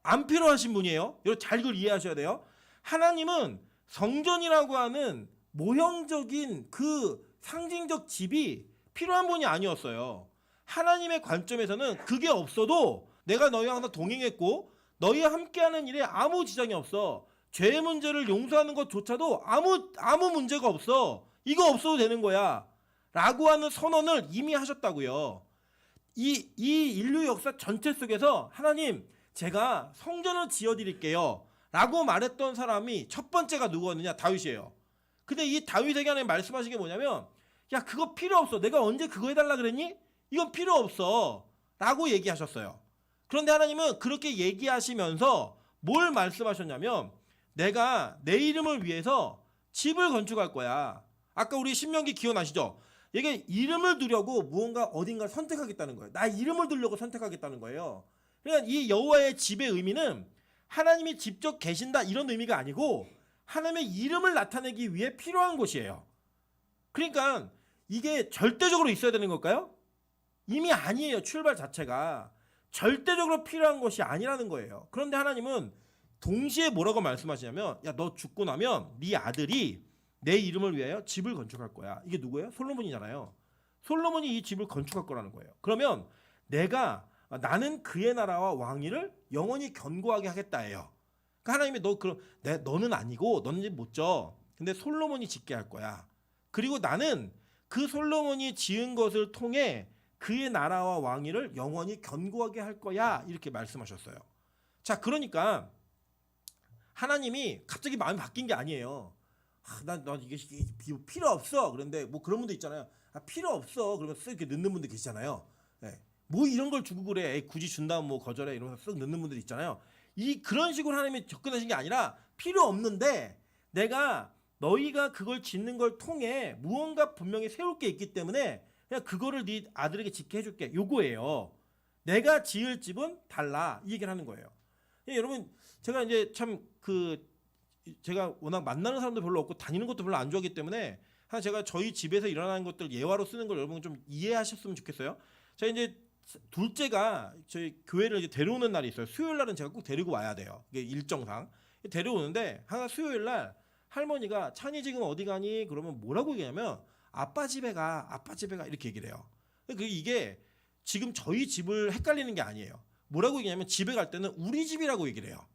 안 필요하신 분이에요. 여러분 잘 이걸 이해하셔야 돼요. 하나님은 성전이라고 하는 모형적인 그 상징적 집이 필요한 분이 아니었어요. 하나님의 관점에서는 그게 없어도 내가 너희와 항상 동행했고 너희와 함께하는 일에 아무 지장이 없어. 죄의 문제를 용서하는 것조차도 아무 문제가 없어. 이거 없어도 되는 거야. 라고 하는 선언을 이미 하셨다고요. 이 인류 역사 전체 속에서 하나님 제가 성전을 지어드릴게요 라고 말했던 사람이 첫 번째가 누구였느냐? 다윗이에요. 근데 이 다윗에게 하나님 말씀하신 게 뭐냐면 야 그거 필요 없어. 내가 언제 그거 해달라 그랬니? 이건 필요 없어 라고 얘기하셨어요. 그런데 하나님은 그렇게 얘기하시면서 뭘 말씀하셨냐면 내가 내 이름을 위해서 집을 건축할 거야. 아까 우리 신명기 기억나시죠? 이게 이름을 두려고 무언가 어딘가를 선택하겠다는 거예요. 나 이름을 두려고 선택하겠다는 거예요. 그러니까 이 여호와의 집의 의미는 하나님이 직접 계신다 이런 의미가 아니고 하나님의 이름을 나타내기 위해 필요한 곳이에요. 그러니까 이게 절대적으로 있어야 되는 걸까요? 이미 아니에요. 출발 자체가. 절대적으로 필요한 것이 아니라는 거예요. 그런데 하나님은 동시에 뭐라고 말씀하시냐면 야 너 죽고 나면 네 아들이 내 이름을 위하여 집을 건축할 거야. 이게 누구예요? 솔로몬이잖아요. 솔로몬이 이 집을 건축할 거라는 거예요. 그러면 나는 그의 나라와 왕위를 영원히 견고하게 하겠다예요. 그러니까 하나님이 너는 아니고 너는 집 못 져. 근데 솔로몬이 짓게 할 거야. 그리고 나는 그 솔로몬이 지은 것을 통해 그의 나라와 왕위를 영원히 견고하게 할 거야. 이렇게 말씀하셨어요. 자, 그러니까 하나님이 갑자기 마음이 바뀐 게 아니에요. 난 이게 필요 없어. 그런데 뭐 그런 분도 있잖아요. 필요 없어. 그러면 쓱 이렇게 넣는 분들 계시잖아요. 네. 뭐 이런 걸 주고 그래. 에이, 굳이 준다면 뭐 거절해. 이러면서 쓱 넣는 분들 있잖아요. 그런 식으로 하나님이 접근하신 게 아니라 필요 없는데 내가 너희가 그걸 짓는 걸 통해 무언가 분명히 세울 게 있기 때문에 그냥 그거를 네 아들에게 짓게 해줄게. 요거예요. 내가 지을 집은 달라. 이 얘기를 하는 거예요. 여러분 제가 이제 제가 워낙 만나는 사람도 별로 없고 다니는 것도 별로 안 좋아하기 때문에 제가 저희 집에서 일어나는 것들 예화로 쓰는 걸 여러분 좀 이해하셨으면 좋겠어요. 제가 이제 둘째가 저희 교회를 이제 데려오는 날이 있어요. 수요일 날은 제가 꼭 데리고 와야 돼요. 이게 일정상 데려오는데 항상 수요일 날 할머니가 찬이 지금 어디 가니? 그러면 뭐라고 얘기하냐면 아빠 집에 가 이렇게 얘기를 해요. 이게 지금 저희 집을 헷갈리는 게 아니에요. 뭐라고 얘기하냐면 집에 갈 때는 우리 집이라고 얘기를 해요.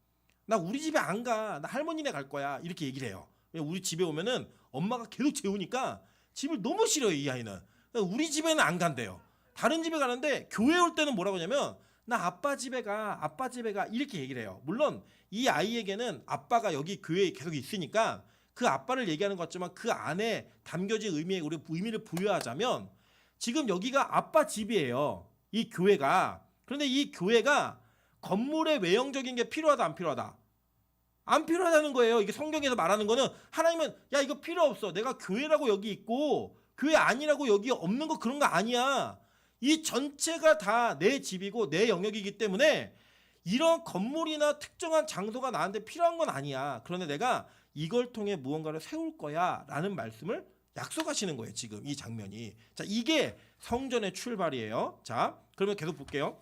나 우리 집에 안 가. 나 할머니네 갈 거야. 이렇게 얘기를 해요. 우리 집에 오면은 엄마가 계속 재우니까 집을 너무 싫어요, 이 아이는. 우리 집에는 안 간대요. 다른 집에 가는데 교회 올 때는 뭐라고 하냐면 나 아빠 집에 가 이렇게 얘기를 해요. 물론 이 아이에게는 아빠가 여기 교회에 계속 있으니까 그 아빠를 얘기하는 것 같지만 그 안에 담겨진 우리 의미를 부여하자면 지금 여기가 아빠 집이에요. 이 교회가. 그런데 이 교회가 건물의 외형적인 게 필요하다 안 필요하다? 안 필요하다는 거예요. 이게 성경에서 말하는 거는 하나님은 야 이거 필요 없어. 내가 교회라고 여기 있고 교회 아니라고 여기 없는 거 그런 거 아니야. 이 전체가 다 내 집이고 내 영역이기 때문에 이런 건물이나 특정한 장소가 나한테 필요한 건 아니야. 그런데 내가 이걸 통해 무언가를 세울 거야 라는 말씀을 약속하시는 거예요. 지금 이 장면이. 자, 이게 성전의 출발이에요. 자, 그러면 계속 볼게요.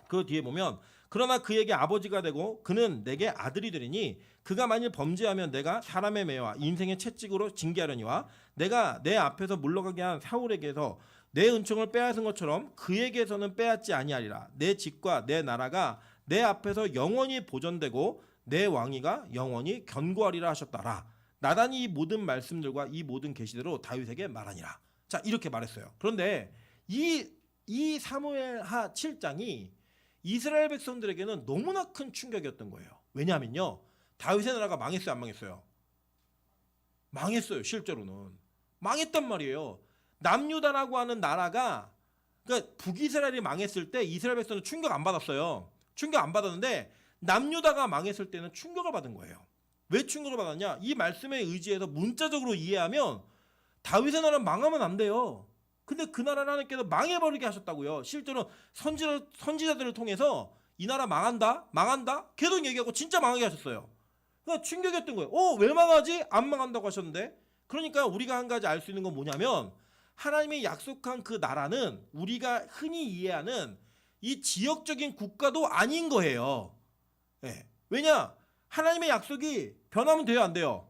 그 뒤에 보면 그러나 그에게 아버지가 되고 그는 내게 아들이 되리니 그가 만일 범죄하면 내가 사람의 매와 인생의 채찍으로 징계하려니와 내가 내 앞에서 물러가게 한 사울에게서 내 은총을 빼앗은 것처럼 그에게서는 빼앗지 아니하리라. 내 집과 내 나라가 내 앞에서 영원히 보존되고 내 왕위가 영원히 견고하리라 하셨더라. 나단이 이 모든 말씀들과 이 모든 계시대로 다윗에게 말하니라. 자, 이렇게 말했어요. 그런데 이 사무엘하 7장이 이스라엘 백성들에게는 너무나 큰 충격이었던 거예요. 왜냐하면요, 다윗의 나라가 망했어요, 안 망했어요? 망했어요. 실제로는 망했단 말이에요. 남유다라고 하는 나라가, 그러니까 북이스라엘이 망했을 때 이스라엘 백성은 충격 안 받았어요. 충격 안 받았는데 남유다가 망했을 때는 충격을 받은 거예요. 왜 충격을 받았냐? 이 말씀에 의지해서 문자적으로 이해하면 다윗의 나라는 망하면 안 돼요. 근데 그 나라를 하나님께서 망해버리게 하셨다고요. 실제로 선지자들을 통해서 이 나라 망한다 계속 얘기하고 진짜 망하게 하셨어요. 그러니까 충격이었던 거예요. 왜 망하지? 안 망한다고 하셨는데. 그러니까 우리가 한 가지 알 수 있는 건 뭐냐면 하나님이 약속한 그 나라는 우리가 흔히 이해하는 이 지역적인 국가도 아닌 거예요. 네. 왜냐? 하나님의 약속이 변하면 돼요, 안 돼요?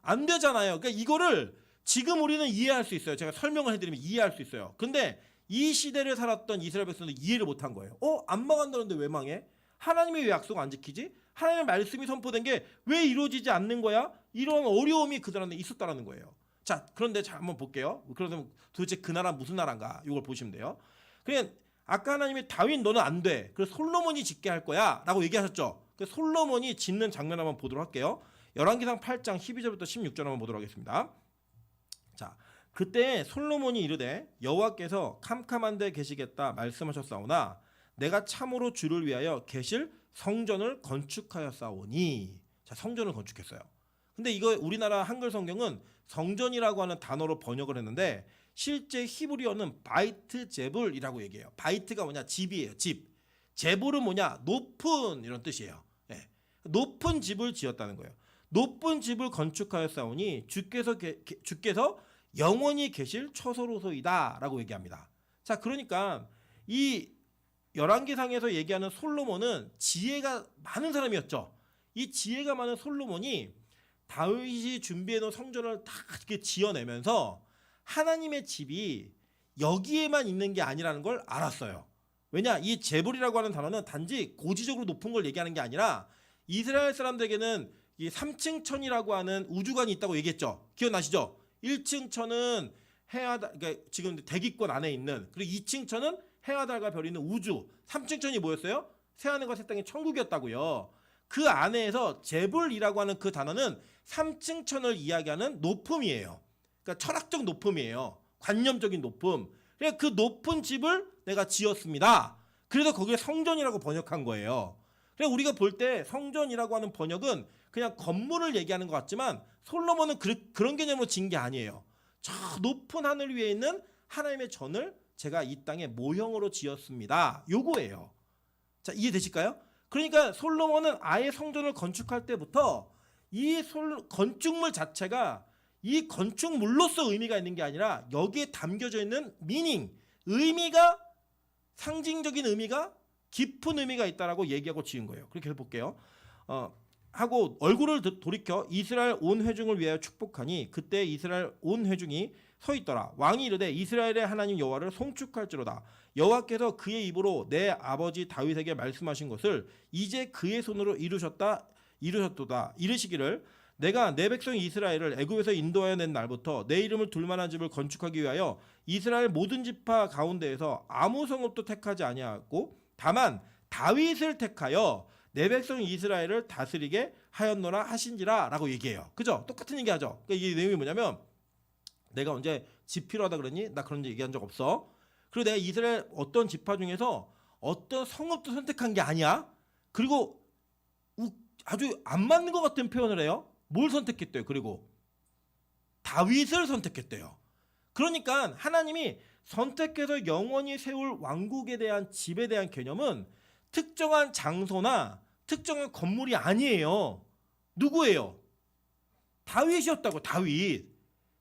안 되잖아요. 그러니까 이거를 지금 우리는 이해할 수 있어요. 제가 설명을 해드리면 이해할 수 있어요. 근데 이 시대를 살았던 이스라엘 백성들은 이해를 못한 거예요. 안 망한다는데 왜 망해? 하나님이 왜 약속 안 지키지? 하나님의 말씀이 선포된 게 왜 이루어지지 않는 거야? 이런 어려움이 그들한테 있었다는 거예요. 자, 그런데 자 한번 볼게요. 그러면 도대체 그 나라 무슨 나라인가? 이걸 보시면 돼요. 그냥 아까 하나님이 다윗 너는 안 돼. 그래서 솔로몬이 짓게 할 거야 라고 얘기하셨죠. 그래서 솔로몬이 짓는 장면 한번 보도록 할게요. 열왕기상 8장 12절부터 16절 한번 보도록 하겠습니다. 자, 그때 솔로몬이 이르되 여호와께서 캄캄한 데 계시겠다 말씀하셨사오나 내가 참으로 주를 위하여 계실 성전을 건축하였사오니. 자, 성전을 건축했어요. 근데 이거 우리나라 한글 성경은 성전이라고 하는 단어로 번역을 했는데 실제 히브리어는 바이트 제불이라고 얘기해요. 바이트가 뭐냐? 집이에요. 집. 제불은 뭐냐? 높은 이런 뜻이에요. 네. 높은 집을 지었다는 거예요. 높은 집을 건축하였사오니 주께서 영원히 계실 처소로소이다 라고 얘기합니다. 자, 그러니까 이 열왕기상에서 얘기하는 솔로몬은 지혜가 많은 사람이었죠. 이 지혜가 많은 솔로몬이 다윗이 준비해놓은 성전을 다 이렇게 지어내면서 하나님의 집이 여기에만 있는 게 아니라는 걸 알았어요. 왜냐? 이 제불이라고 하는 단어는 단지 고지적으로 높은 걸 얘기하는 게 아니라 이스라엘 사람들에게는 이 3층 천이라고 하는 우주관이 있다고 얘기했죠. 기억나시죠? 1층 천은 해와 달, 그러니까 지금 대기권 안에 있는, 그리고 2층 천은 해와 달과 별이 있는 우주, 3층 천이 뭐였어요? 새하늘과 새 땅의 천국이었다고요. 그 안에서 제불이라고 하는 그 단어는 3층 천을 이야기하는 높음이에요. 그러니까 철학적 높음이에요. 관념적인 높음. 그래서 그 높은 집을 내가 지었습니다. 그래서 거기에 성전이라고 번역한 거예요. 그래서 우리가 볼 때 성전이라고 하는 번역은 그냥 건물을 얘기하는 것 같지만 솔로몬은 그런 개념으로 지은 게 아니에요. 저 높은 하늘 위에 있는 하나님의 전을 제가 이 땅에 모형으로 지었습니다. 요거예요. 자, 이해되실까요? 그러니까 솔로몬은 아예 성전을 건축할 때부터 이 건축물 자체가 이 건축물로서 의미가 있는 게 아니라 여기에 담겨져 있는 의미가, 상징적인 의미가, 깊은 의미가 있다라고 얘기하고 지은 거예요. 그렇게 해볼게요. 하고 얼굴을 돌이켜 이스라엘 온 회중을 위하여 축복하니 그때 이스라엘 온 회중이 서 있더라. 왕이 이르되 이스라엘의 하나님 여호와를 송축할지로다. 여호와께서 그의 입으로 내 아버지 다윗에게 말씀하신 것을 이제 그의 손으로 이루셨도다. 이르시기를 내가 내 백성 이스라엘을 애굽에서 인도하여 낸 날부터 내 이름을 둘 만한 집을 건축하기 위하여 이스라엘 모든 지파 가운데에서 아무 성읍도 택하지 아니하였고 다만 다윗을 택하여 내 백성 이스라엘을 다스리게 하였노라 하신지라 라고 얘기해요. 그죠? 똑같은 얘기하죠. 그러니까 이게 내용이 뭐냐면 내가 언제 집 필요하다 그러니? 나 그런 얘기한 적 없어. 그리고 내가 이스라엘 어떤 지파 중에서 어떤 성읍도 선택한 게 아니야. 그리고 아주 안 맞는 것 같은 표현을 해요. 뭘 선택했대요? 그리고 다윗을 선택했대요. 그러니까 하나님이 선택해서 영원히 세울 왕국에 대한 집에 대한 개념은 특정한 장소나 특정한 건물이 아니에요. 누구예요? 다윗이었다고.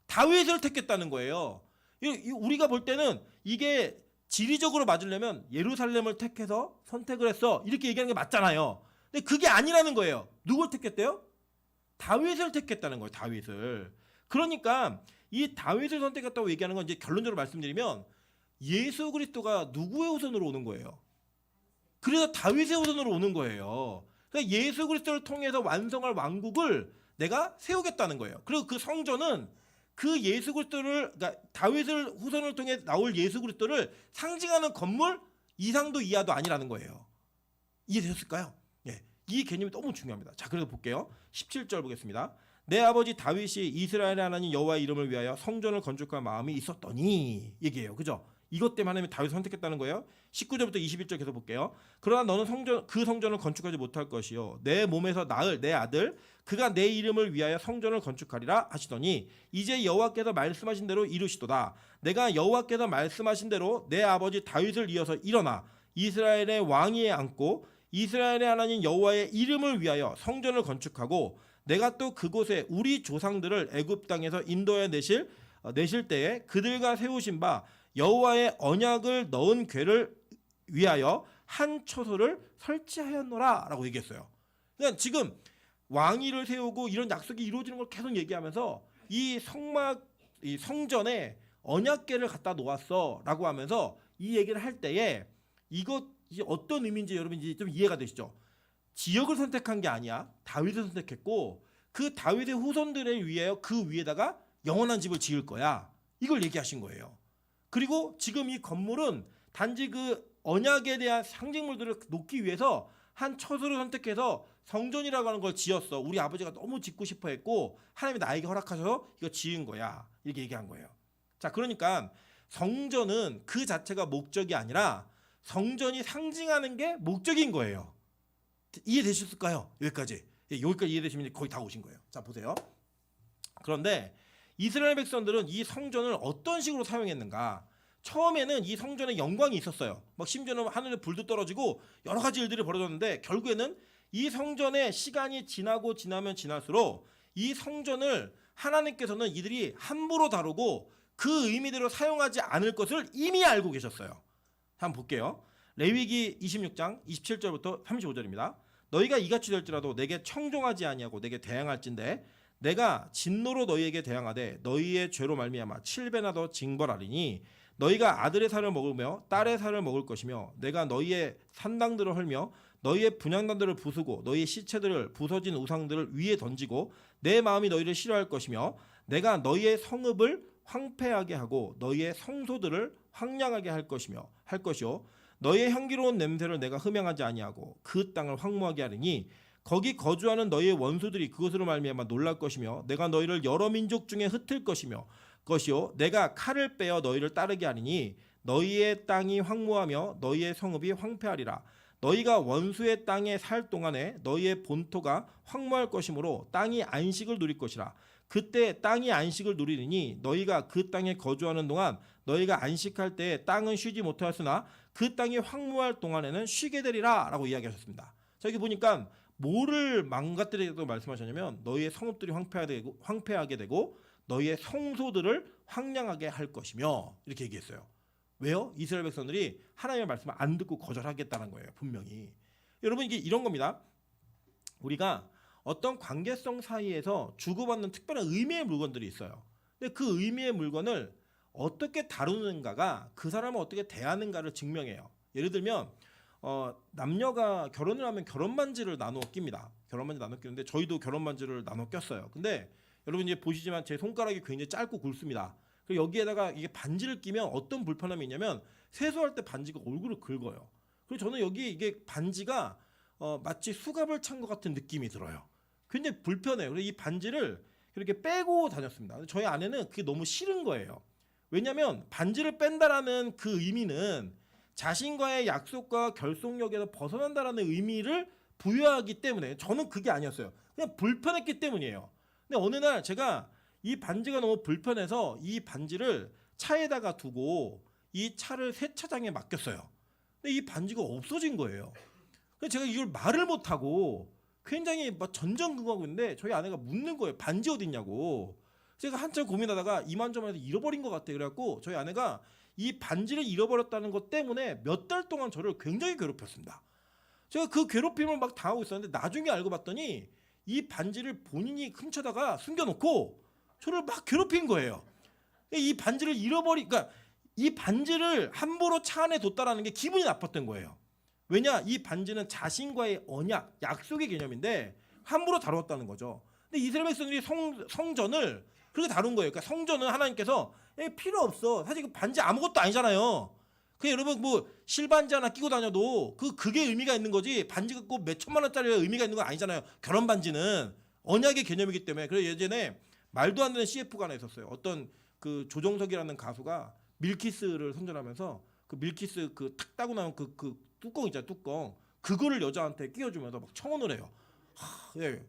다윗을 택했다는 거예요. 우리가 볼 때는 이게 지리적으로 맞으려면 예루살렘을 택해서 선택을 했어. 이렇게 얘기하는 게 맞잖아요. 근데 그게 아니라는 거예요. 누굴 택했대요? 다윗을 택했다는 거예요. 다윗을. 그러니까 이 다윗을 선택했다고 얘기하는 건 이제 결론적으로 말씀드리면 예수 그리스도가 누구의 후손으로 오는 거예요? 그래서 다윗의 후손으로 오는 거예요. 그러니까 예수 그리스도를 통해서 완성할 왕국을 내가 세우겠다는 거예요. 그리고 그 성전은 그 예수 그리스도를, 그러니까 다윗을 후손을 통해 나올 예수 그리스도를 상징하는 건물 이상도 이하도 아니라는 거예요. 이해되셨을까요? 예, 이 개념이 너무 중요합니다. 자, 그래서 볼게요. 17절 보겠습니다. 내 아버지 다윗이 이스라엘의 하나님 여호와의 이름을 위하여 성전을 건축할 마음이 있었더니, 얘기해요. 그죠? 이것 때문에 하나님이 다윗을 선택했다는 거예요. 19절부터 21절 계속 볼게요. 그러나 너는 그 성전을 건축하지 못할 것이요 내 몸에서 낳을 내 아들 그가 내 이름을 위하여 성전을 건축하리라 하시더니 이제 여호와께서 말씀하신 대로 이루시도다. 내가 여호와께서 말씀하신 대로 내 아버지 다윗을 이어서 일어나 이스라엘의 왕위에 앉고 이스라엘의 하나님 여호와의 이름을 위하여 성전을 건축하고 내가 또 그곳에 우리 조상들을 애굽 땅에서 인도해 내실 때에 그들과 세우신 바 여호와의 언약을 넣은 궤를 위하여 한 처소를 설치하였노라라고 얘기했어요. 그러니까 지금 왕위를 세우고 이런 약속이 이루어지는 걸 계속 얘기하면서 이 성전에 언약궤를 갖다 놓았어라고 하면서 이 얘기를 할 때에 이것이 어떤 의미인지 여러분 이제 좀 이해가 되시죠? 지역을 선택한 게 아니야. 다윗을 선택했고 그 다윗의 후손들을 위하여 그 위에다가 영원한 집을 지을 거야. 이걸 얘기하신 거예요. 그리고 지금 이 건물은 단지 그 언약에 대한 상징물들을 놓기 위해서 한 처소를 선택해서 성전이라고 하는 걸 지었어. 우리 아버지가 너무 짓고 싶어 했고 하나님이 나에게 허락하셔서 이거 지은 거야. 이렇게 얘기한 거예요. 자, 그러니까 성전은 그 자체가 목적이 아니라 성전이 상징하는 게 목적인 거예요. 이해되셨을까요? 여기까지. 여기까지 이해되시면 거의 다 오신 거예요. 자, 보세요. 그런데 이스라엘 백성들은 이 성전을 어떤 식으로 사용했는가? 처음에는 이 성전에 영광이 있었어요. 막 심지어는 하늘에 불도 떨어지고 여러 가지 일들이 벌어졌는데 결국에는 이 성전의 시간이 지나면 지날수록 이 성전을 하나님께서는 이들이 함부로 다루고 그 의미대로 사용하지 않을 것을 이미 알고 계셨어요. 한번 볼게요. 레위기 26장 27절부터 35절입니다. 너희가 이같이 될지라도 내게 청종하지 아니하고 내게 대항할진대 내가 진노로 너희에게 대항하되 너희의 죄로 말미암아 7배나 더 징벌하리니 너희가 아들의 살을 먹으며 딸의 살을 먹을 것이며 내가 너희의 산당들을 헐며 너희의 분향단들을 부수고 너희의 시체들을 부서진 우상들을 위에 던지고 내 마음이 너희를 싫어할 것이며 내가 너희의 성읍을 황폐하게 하고 너희의 성소들을 황량하게 할 것이요 너희의 향기로운 냄새를 내가 흠양하지 아니하고 그 땅을 황무하게 하리니 거기 거주하는 너희의 원수들이 그것으로 말미암아 놀랄 것이며 내가 너희를 여러 민족 중에 흩을 것이요 내가 칼을 빼어 너희를 따르게 하리니 너희의 땅이 황무하며 너희의 성읍이 황폐하리라. 너희가 원수의 땅에 살 동안에 너희의 본토가 황무할 것이므로 땅이 안식을 누릴 것이라. 그때 땅이 안식을 누리리니 너희가 그 땅에 거주하는 동안 너희가 안식할 때에 땅은 쉬지 못하였으나 그 땅이 황무할 동안에는 쉬게 되리라 라고 이야기하셨습니다. 자, 여기 보니까 뭐를 망가뜨리겠다고 말씀하셨냐면 너희의 성읍들이 황폐하게 되고 너희의 성소들을 황량하게 할 것이며 이렇게 얘기했어요. 왜요? 이스라엘 백성들이 하나님의 말씀을 안 듣고 거절하겠다는 거예요. 분명히. 여러분 이게 이런 겁니다. 우리가 어떤 관계성 사이에서 주고받는 특별한 의미의 물건들이 있어요. 근데 그 의미의 물건을 어떻게 다루는가가 그 사람을 어떻게 대하는가를 증명해요. 예를 들면 남녀가 결혼을 하면 결혼 반지를 나눠 낍니다. 결혼 반지 나눠 끼는데 저희도 결혼 반지를 나눠 꼈어요. 근데 여러분 이제 보시지만 제 손가락이 굉장히 짧고 굵습니다. 그리고 여기에다가 이게 반지를 끼면 어떤 불편함이 있냐면 세수할 때 반지가 얼굴을 긁어요. 그리고 저는 여기 이게 반지가 마치 수갑을 찬 것 같은 느낌이 들어요. 굉장히 불편해요. 그래서 이 반지를 이렇게 빼고 다녔습니다. 저희 아내는 그게 너무 싫은 거예요. 왜냐하면 반지를 뺀다라는 그 의미는 자신과의 약속과 결속력에서 벗어난다라는 의미를 부여하기 때문에 저는 그게 아니었어요. 그냥 불편했기 때문이에요. 근데 어느 날 제가 이 반지가 너무 불편해서 이 반지를 차에다가 두고 이 차를 세차장에 맡겼어요. 근데 이 반지가 없어진 거예요. 그래서 제가 이걸 말을 못하고 굉장히 막 전전긍긍하고 있는데 저희 아내가 묻는 거예요. 반지 어디 있냐고. 제가 한참 고민하다가 이만저만해서 잃어버린 것 같아요. 그래갖고 저희 아내가 이 반지를 잃어버렸다는 것 때문에 몇 달 동안 저를 굉장히 괴롭혔습니다. 제가 그 괴롭힘을 막 당하고 있었는데 나중에 알고 봤더니 이 반지를 본인이 훔쳐다가 숨겨놓고 저를 막 괴롭힌 거예요. 이 반지를 그러니까 이 반지를 함부로 차 안에 뒀다라는 게 기분이 나빴던 거예요. 왜냐? 이 반지는 자신과의 언약, 약속의 개념인데 함부로 다뤘다는 거죠. 근데 이스라엘 백성들이 성전을 그렇게 다룬 거예요. 그러니까 성전은 하나님께서 필요 없어. 사실 그 반지 아무것도 아니잖아요. 그냥 여러분 뭐 실반지 하나 끼고 다녀도 그게 의미가 있는 거지. 반지가 꼭 몇 천만 원짜리가 의미가 있는 건 아니잖아요. 결혼 반지는 언약의 개념이기 때문에. 그래서 예전에 말도 안 되는 CF가 하나 있었어요. 어떤 그 조정석이라는 가수가 밀키스를 선전하면서 그 밀키스 그 탁 따고 나온 그 뚜껑 있잖아요. 뚜껑. 그거를 여자한테 끼워주면서 막 청혼을 해요. 예.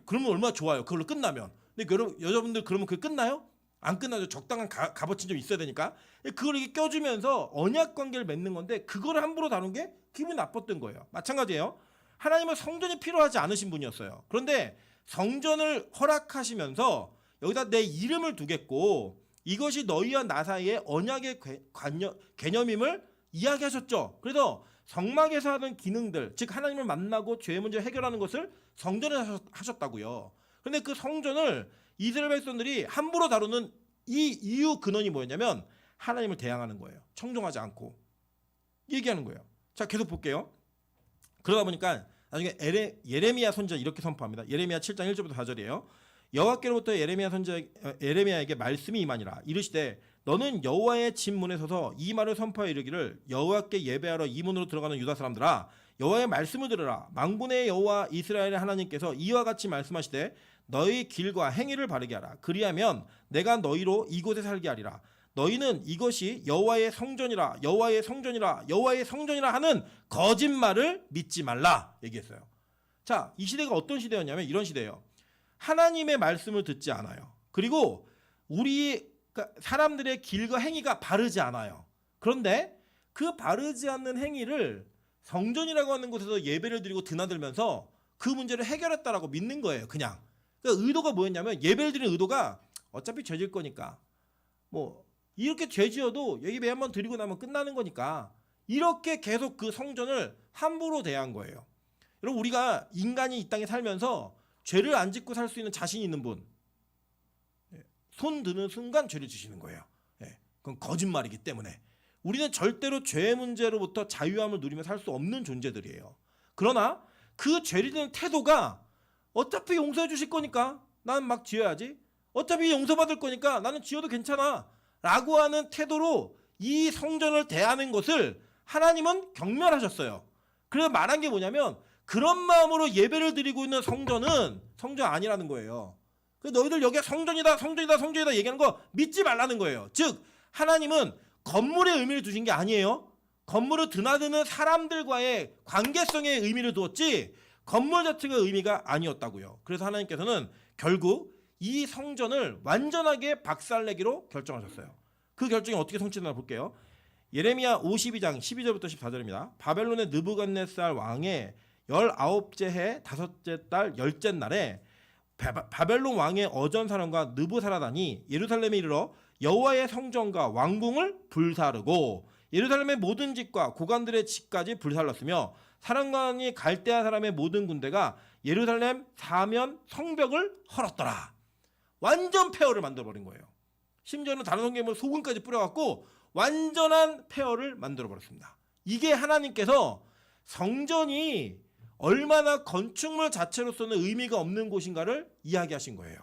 그러면 얼마나 좋아요. 그걸로 끝나면. 근데 여자분들 그러면 그게 끝나요? 안 끝나죠. 적당한 값어치 좀 있어야 되니까. 그걸 이렇게 껴주면서 언약 관계를 맺는 건데 그거를 함부로 다룬 게 기분이 나빴던 거예요. 마찬가지예요. 하나님은 성전이 필요하지 않으신 분이었어요. 그런데 성전을 허락하시면서 여기다 내 이름을 두겠고 이것이 너희와 나 사이의 언약의 개념임을 이야기하셨죠. 그래서 성막에서 하는 기능들, 즉 하나님을 만나고 죄의 문제를 해결하는 것을 성전에서 하셨다고요. 그런데 그 성전을 이스라엘 백성들이 함부로 다루는 이 이유 근원이 뭐였냐면 하나님을 대항하는 거예요. 청종하지 않고 얘기하는 거예요. 자, 계속 볼게요. 그러다 보니까 나중에 예레미야 선지자 이렇게 선포합니다. 예레미야 7장 1절부터 4절이에요. 여호와께로부터 예레미야에게 말씀이 임하니라. 이르시되 너는 여호와의 집 문에 서서 이 말을 선포하여 이르기를 여호와께 예배하러 이 문으로 들어가는 유다 사람들아 여호와의 말씀을 들으라. 만군의 여호와 이스라엘의 하나님께서 이와 같이 말씀하시되 너희 길과 행위를 바르게 하라. 그리하면 내가 너희로 이곳에 살게 하리라. 너희는 이것이 여호와의 성전이라 여호와의 성전이라 여호와의 성전이라 하는 거짓말을 믿지 말라 얘기했어요. 자, 이 시대가 어떤 시대였냐면 이런 시대예요. 하나님의 말씀을 듣지 않아요. 그리고 사람들의 길과 행위가 바르지 않아요. 그런데 그 바르지 않는 행위를 성전이라고 하는 곳에서 예배를 드리고 드나들면서 그 문제를 해결했다라고 믿는 거예요. 그냥. 그러니까 의도가 뭐였냐면 예배를 드리는 의도가 어차피 죄질 거니까 뭐 이렇게 죄지어도 예배 한번 드리고 나면 끝나는 거니까 이렇게 계속 그 성전을 함부로 대한 거예요. 여러분 우리가 인간이 이 땅에 살면서 죄를 안 짓고 살 수 있는 자신 있는 분 손 드는 순간 죄를 지시는 거예요. 그건 거짓말이기 때문에 우리는 절대로 죄의 문제로부터 자유함을 누리며 살 수 없는 존재들이에요. 그러나 그 죄를 짓는 태도가 어차피 용서해 주실 거니까 나는 막 지어야지. 어차피 용서받을 거니까 나는 지어도 괜찮아 라고 하는 태도로 이 성전을 대하는 것을 하나님은 경멸하셨어요. 그래서 말한 게 뭐냐면 그런 마음으로 예배를 드리고 있는 성전은 성전 아니라는 거예요. 너희들 여기가 성전이다 성전이다 성전이다 얘기하는 거 믿지 말라는 거예요. 즉 하나님은 건물의 의미를 두신 게 아니에요. 건물을 드나드는 사람들과의 관계성의 의미를 두었지 건물 자체가 의미가 아니었다고요. 그래서 하나님께서는 결국 이 성전을 완전하게 박살내기로 결정하셨어요. 그 결정이 어떻게 성취되나 볼게요. 예레미야 52장 12절부터 14절입니다. 바벨론의 느부갓네살 왕의 19째 해 5째 달 10째 날에 바벨론 왕의 어전사령과 느부사라단이 예루살렘에 이르러 여호와의 성전과 왕궁을 불사르고 예루살렘의 모든 집과 고관들의 집까지 불살랐으며 사령관이 갈대아 사람의 모든 군대가 예루살렘 사면 성벽을 헐었더라. 완전 폐허를 만들어버린 거예요. 심지어는 다른 성경에 소금까지 뿌려갖고 완전한 폐허를 만들어버렸습니다. 이게 하나님께서 성전이 얼마나 건축물 자체로서는 의미가 없는 곳인가를 이야기하신 거예요.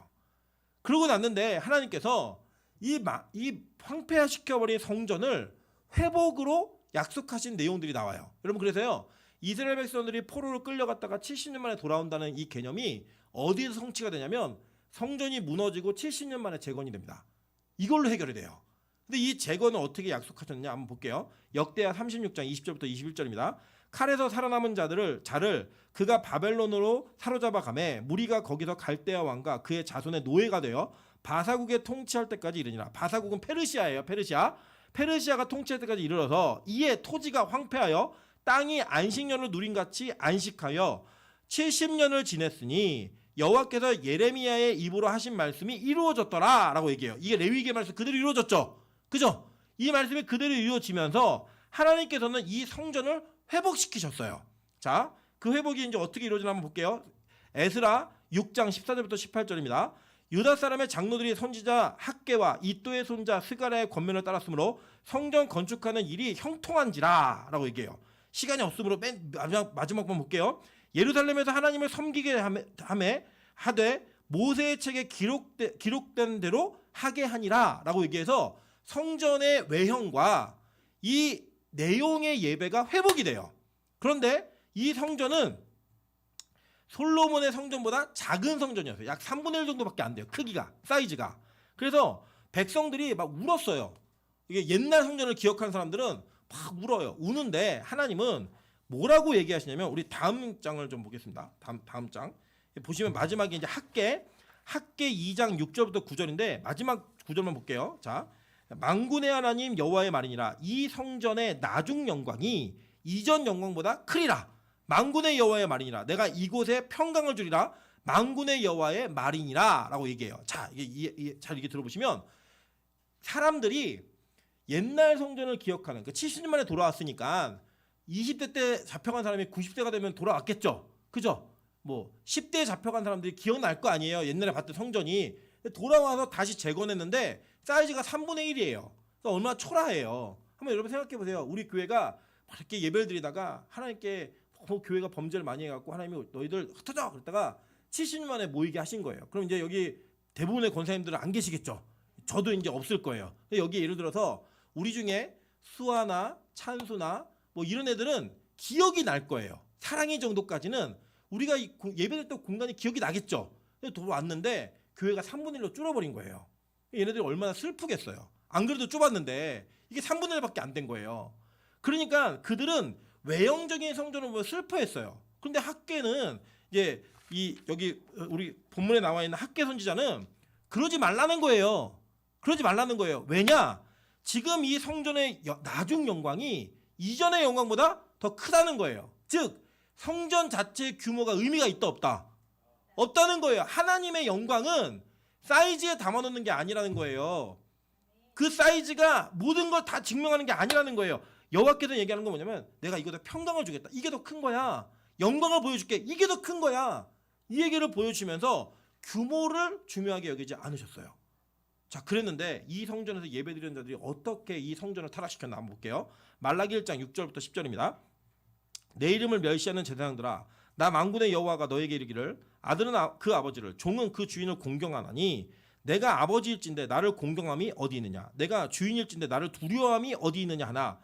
그러고 났는데 하나님께서 이 황폐화시켜버린 성전을 회복으로 약속하신 내용들이 나와요. 여러분 그래서요 이스라엘 백성들이 포로로 끌려갔다가 70년 만에 돌아온다는 이 개념이 어디에서 성취가 되냐면 성전이 무너지고 70년 만에 재건이 됩니다. 이걸로 해결이 돼요. 근데 이 재건은 어떻게 약속하셨느냐 한번 볼게요. 역대하 36장 20절부터 21절입니다. 칼에서 살아남은 자를 그가 바벨론으로 사로잡아 가매 무리가 거기서 갈대아 왕과 그의 자손의 노예가 되어 바사국에 통치할 때까지 이르니라. 바사국은 페르시아예요. 페르시아가 통치할 때까지 이르러서 이에 토지가 황폐하여 땅이 안식년을 누린같이 안식하여 70년을 지냈으니 여호와께서 예레미야의 입으로 하신 말씀이 이루어졌더라라고 얘기해요. 이게 레위기의 말씀 그대로 이루어졌죠. 그죠? 이 말씀이 그대로 이루어지면서 하나님께서는 이 성전을 회복시키셨어요. 자, 그 회복이 이제 어떻게 이루어지나 한번 볼게요. 에스라 6장 14절부터 18절입니다. 유다 사람의 장로들이 선지자 학개와 이또의 손자 스가랴의 권면을 따랐으므로 성전 건축하는 일이 형통한지라 라고 얘기해요. 시간이 없으므로 맨 마지막만 볼게요. 예루살렘에서 하나님을 섬기게 하매 하되 모세의 책에 기록된 대로 하게 하니라 라고 얘기해서 성전의 외형과 이 내용의 예배가 회복이 돼요. 그런데 이 성전은 솔로몬의 성전보다 작은 성전이었어요. 약 3분의 1 정도밖에 안 돼요. 크기가, 사이즈가. 그래서 백성들이 막 울었어요. 이게 옛날 성전을 기억하는 사람들은 막 울어요. 우는데 하나님은 뭐라고 얘기하시냐면 우리 다음 장을 좀 보겠습니다. 다음 장. 보시면 마지막에 이제 학개 2장 6절부터 9절인데 마지막 9절만 볼게요. 자, 만군의 하나님 여호와의 말이니라 이 성전의 나중 영광이 이전 영광보다 크리라. 만군의 여호와의 말이니라 내가 이곳에 평강을 주리라 만군의 여호와의 말이니라 라고 얘기해요. 자, 이게 잘 이렇게 들어보시면 사람들이 옛날 성전을 기억하는 70년 만에 돌아왔으니까 20대 때 잡혀간 사람이 90대가 되면 돌아왔겠죠. 그죠? 뭐 10대에 잡혀간 사람들이 기억날 거 아니에요. 옛날에 봤던 성전이 돌아와서 다시 재건했는데 사이즈가 3분의 1이에요. 그러니까 얼마나 초라해요. 한번 여러분 생각해 보세요. 우리 교회가 이렇게 예배를 드리다가 하나님께 교회가 범죄를 많이 해갖고 하나님이 너희들 흩어져 그랬다가 70년 만에 모이게 하신 거예요. 그럼 이제 여기 대부분의 권사님들은 안 계시겠죠. 저도 이제 없을 거예요. 여기 예를 들어서 우리 중에 수아나 찬수나 뭐 이런 애들은 기억이 날 거예요. 사랑의 정도까지는 우리가 예배드렸던 공간이 기억이 나겠죠. 왔는데 교회가 3분의 1로 줄어버린 거예요. 얘네들이 얼마나 슬프겠어요. 안 그래도 좁았는데 이게 3분의 1밖에 안 된 거예요. 그러니까 그들은 외형적인 성전을 보면 슬퍼했어요. 그런데 학개는 이제 여기 우리 본문에 나와 있는 학개 선지자는 그러지 말라는 거예요. 그러지 말라는 거예요. 왜냐? 지금 이 성전의 나중 영광이 이전의 영광보다 더 크다는 거예요. 즉 성전 자체의 규모가 의미가 있다 없다? 없다는 거예요. 하나님의 영광은 사이즈에 담아놓는 게 아니라는 거예요. 그 사이즈가 모든 걸 다 증명하는 게 아니라는 거예요. 여호와께서 얘기하는 건 뭐냐면 내가 이거다 평강을 주겠다. 이게 더 큰 거야. 영광을 보여줄게. 이게 더 큰 거야. 이 얘기를 보여주면서 규모를 중요하게 여기지 않으셨어요. 자, 그랬는데 이 성전에서 예배드리는 자들이 어떻게 이 성전을 타락시켰나 한번 볼게요. 말라기 1장 6절부터 10절입니다. 내 이름을 멸시하는 제사장들아 나 만군의 여호와가 너에게 이르기를 아들은 그 아버지를 종은 그 주인을 공경하나니 내가 아버지일진데 나를 공경함이 어디 있느냐 내가 주인일진데 나를 두려워함이 어디 있느냐 하나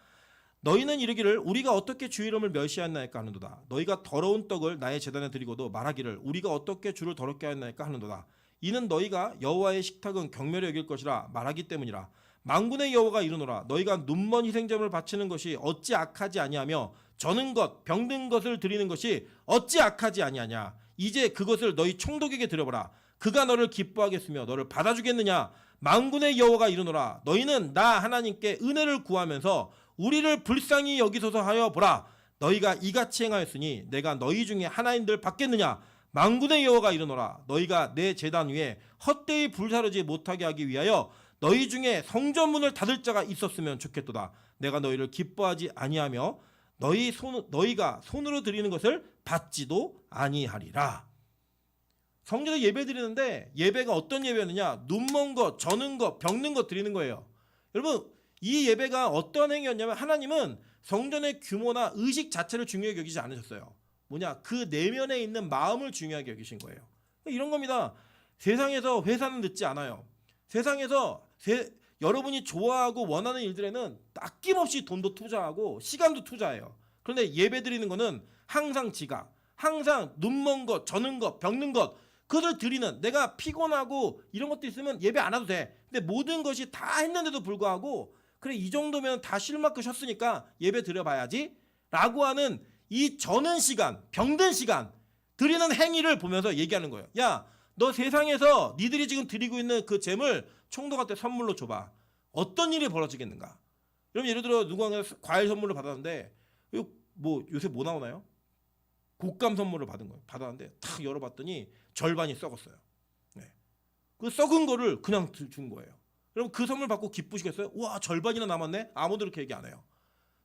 너희는 이르기를 우리가 어떻게 주 이름을 멸시하였나이까 하는도다. 너희가 더러운 떡을 나의 제단에 드리고도 말하기를 우리가 어떻게 주를 더럽게 하였나이까 하는도다. 이는 너희가 여호와의 식탁은 경멸히 여길 것이라 말하기 때문이라. 만군의 여호와가 이르노라 너희가 눈먼 희생점을 바치는 것이 어찌 악하지 아니하며 저는 것 병든 것을 드리는 것이 어찌 악하지 아니하냐. 이제 그것을 너희 총독에게 드려보라. 그가 너를 기뻐하겠으며 너를 받아주겠느냐. 만군의 여호와가 이르노라 너희는 나 하나님께 은혜를 구하면서 우리를 불쌍히 여기소서 하여 보라. 너희가 이같이 행하였으니 내가 너희 중에 하나인들 받겠느냐. 만군의 여호와가 이르노라 너희가 내 제단 위에 헛되이 불사르지 못하게 하기 위하여 너희 중에 성전문을 닫을 자가 있었으면 좋겠도다. 내가 너희를 기뻐하지 아니하며 너희가 손으로 드리는 것을 받지도 아니하리라. 성전에 예배 드리는데 예배가 어떤 예배였느냐. 눈먼 것, 저는 것, 병든 것 드리는 거예요. 여러분 이 예배가 어떤 행위였냐면 하나님은 성전의 규모나 의식 자체를 중요하게 여기지 않으셨어요. 뭐냐? 그 내면에 있는 마음을 중요하게 여기신 거예요. 이런 겁니다. 세상에서 회사는 늦지 않아요. 세상에서 여러분이 좋아하고 원하는 일들에는 아낌없이 돈도 투자하고 시간도 투자해요. 그런데 예배 드리는 거는 항상 지각, 항상 눈먼 것, 저는 것, 병든 것 그것을 드리는 내가 피곤하고 이런 것도 있으면 예배 안 해도 돼. 근데 모든 것이 다 했는데도 불구하고 그래 이 정도면 다 실마크 셨으니까 예배 드려봐야지 라고 하는 이 저는 시간, 병든 시간 드리는 행위를 보면서 얘기하는 거예요. 야, 너 세상에서 니들이 지금 드리고 있는 그 재물 총독한테 선물로 줘봐. 어떤 일이 벌어지겠는가? 여러분 예를 들어 누군가 과일 선물을 받았는데 뭐 요새 뭐 나오나요? 곡감 선물을 받은 거예요. 받았는데 탁 열어봤더니 절반이 썩었어요. 네. 그 썩은 거를 그냥 준 거예요. 그럼 그 선물 받고 기쁘시겠어요? 와, 절반이나 남았네? 아무도 그렇게 얘기 안 해요.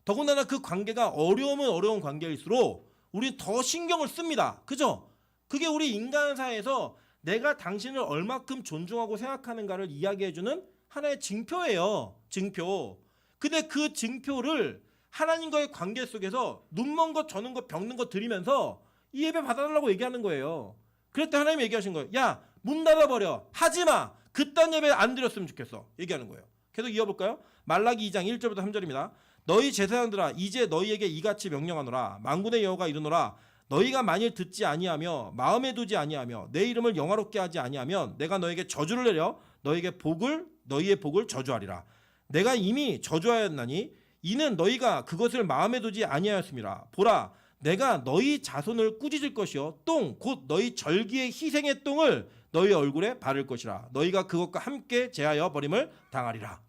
더군다나 그 관계가 어려우면 어려운 관계일수록 우리 더 신경을 씁니다. 그죠? 그게 우리 인간 사회에서 내가 당신을 얼마큼 존중하고 생각하는가를 이야기해주는 하나의 증표예요. 증표. 근데 그 증표를 하나님과의 관계 속에서 눈먼 것, 저는 것, 병든 것 드리면서 이 예배 받아달라고 얘기하는 거예요. 그럴 때 하나님이 얘기하신 거예요. 야, 문 닫아버려. 하지마. 그딴 예배 안 드렸으면 좋겠어. 얘기하는 거예요. 계속 이어볼까요? 말라기 2장 1절부터 3절입니다. 너희 제사장들아, 이제 너희에게 이같이 명령하노라. 만군의 여호와가 이르노라. 너희가 만일 듣지 아니하며 마음에 두지 아니하며 내 이름을 영화롭게 하지 아니하면 내가 너에게 저주를 내려 너희의 복을 저주하리라. 내가 이미 저주하였나니 이는 너희가 그것을 마음에 두지 아니하였습니다. 보라, 내가 너희 자손을 꾸짖을 것이요 똥 곧 너희 절기의 희생의 똥을 너희 얼굴에 바를 것이라. 너희가 그것과 함께 제하여 버림을 당하리라.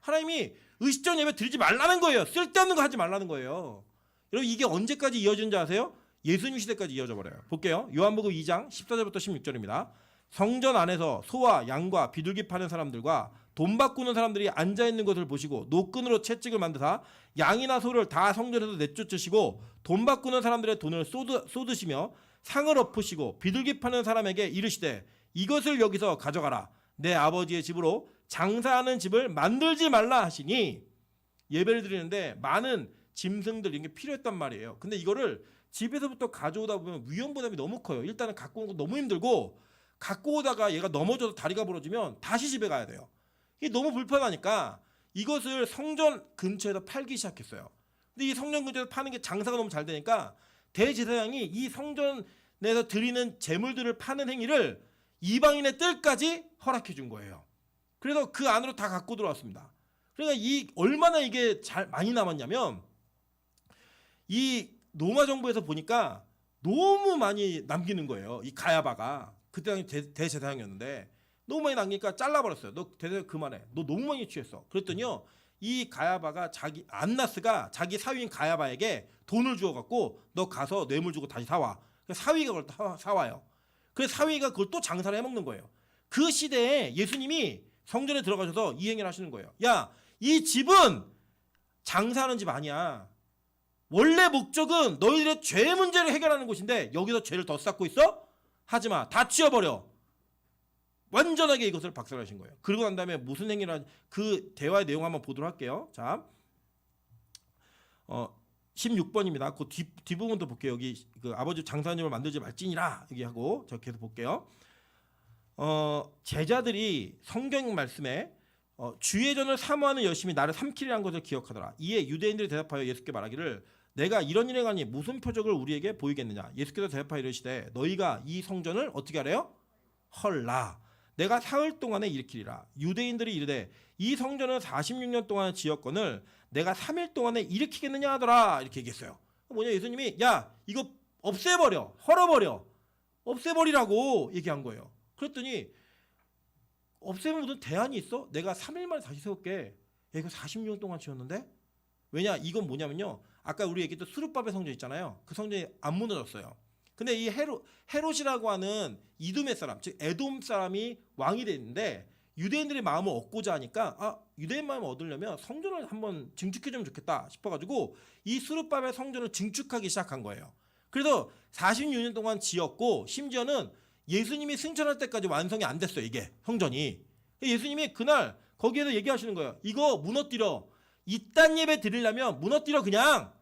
하나님이 의식적 예배 드리지 말라는 거예요. 쓸데없는 거 하지 말라는 거예요. 여러분, 이게 언제까지 이어지는지 아세요? 예수님 시대까지 이어져 버려요. 볼게요. 요한복음 2장 14절부터 16절입니다. 성전 안에서 소와 양과 비둘기 파는 사람들과 돈 바꾸는 사람들이 앉아있는 것을 보시고 노끈으로 채찍을 만드사 양이나 소를 다 성전에서 내쫓으시고 돈 바꾸는 사람들의 돈을 쏟으시며 상을 엎으시고 비둘기 파는 사람에게 이르시되 이것을 여기서 가져가라. 내 아버지의 집으로 장사하는 집을 만들지 말라 하시니. 예배를 드리는데 많은 짐승들 이게 필요했단 말이에요. 근데 이거를 집에서부터 가져오다 보면 위험 부담이 너무 커요. 일단은 갖고 오는 거 너무 힘들고, 갖고 오다가 얘가 넘어져서 다리가 부러지면 다시 집에 가야 돼요. 이게 너무 불편하니까 이것을 성전 근처에서 팔기 시작했어요. 근데 이 성전 근처에서 파는 게 장사가 너무 잘 되니까 대제사장이 이 성전에서 드리는 제물들을 파는 행위를 이방인의 뜰까지 허락해 준 거예요. 그래서 그 안으로 다 갖고 들어왔습니다. 그러니까 얼마나 이게 많이 남았냐면, 이 로마 정부에서 보니까 너무 많이 남기는 거예요. 이 가야바가 그때 당시 대제사장이었는데 너무 많이 남기니까 잘라버렸어요. 너 대제사장 그만해. 너 너무 많이 취했어. 그랬더니요, 이 가야바가 안나스가 자기 사위인 가야바에게 돈을 주어갖고 너 가서 뇌물 주고 다시 사와. 사위가 그걸 사와요. 그래서 사위가 그걸 또 장사를 해먹는 거예요. 그 시대에 예수님이 성전에 들어가셔서 이 행위를 하시는 거예요. 야, 이 집은 장사하는 집 아니야. 원래 목적은 너희들의 죄 문제를 해결하는 곳인데 여기서 죄를 더 쌓고 있어? 하지마. 다 치워버려. 완전하게 이것을 박살하신 거예요. 그러고 난 다음에 무슨 행위를 하는지 그 대화의 내용 한번 보도록 할게요. 자, 16번입니다. 그 뒷부분도 볼게요. 여기 그 아버지 장사하는 집을 만들지 말지니라 얘기하고 저 계속 볼게요. 제자들이 성경 말씀에 주의 전을 사모하는 여심이 나를 삼키리라는 것을 기억하더라. 이에 유대인들이 대답하여 예수께 말하기를 내가 이런 일에 가니 무슨 표적을 우리에게 보이겠느냐. 예수께서 대답하여 이르시되 너희가 이 성전을 어떻게 하래요? 헐라. 내가 사흘 동안에 일으키리라. 유대인들이 이르되 이 성전은 46년 동안 지었건을 내가 3일 동안에 일으키겠느냐 하더라. 이렇게 얘기했어요. 뭐냐, 예수님이 야, 이거 없애버려. 헐어버려. 없애버리라고 얘기한 거예요. 그랬더니 없애면 무슨 대안이 있어? 내가 3일 만에 다시 세울게. 야, 이거 46년 동안 지었는데? 왜냐, 이건 뭐냐면요, 아까 우리 얘기했던 수르바벨 성전 있잖아요. 그 성전이 안 무너졌어요. 근데 이 헤롯이라고 하는 이두메 사람, 즉 에돔 사람이 왕이 됐는데 유대인들의 마음을 얻고자 하니까 유대인 마음을 얻으려면 성전을 한번 증축해주면 좋겠다 싶어가지고 이 수르바벨 성전을 증축하기 시작한 거예요. 그래서 46년 동안 지었고 심지어는 예수님이 승천할 때까지 완성이 안 됐어요. 이게 성전이. 예수님이 그날 거기에서 얘기하시는 거예요. 이거 무너뜨려. 이딴 예배 드리려면 무너뜨려. 그냥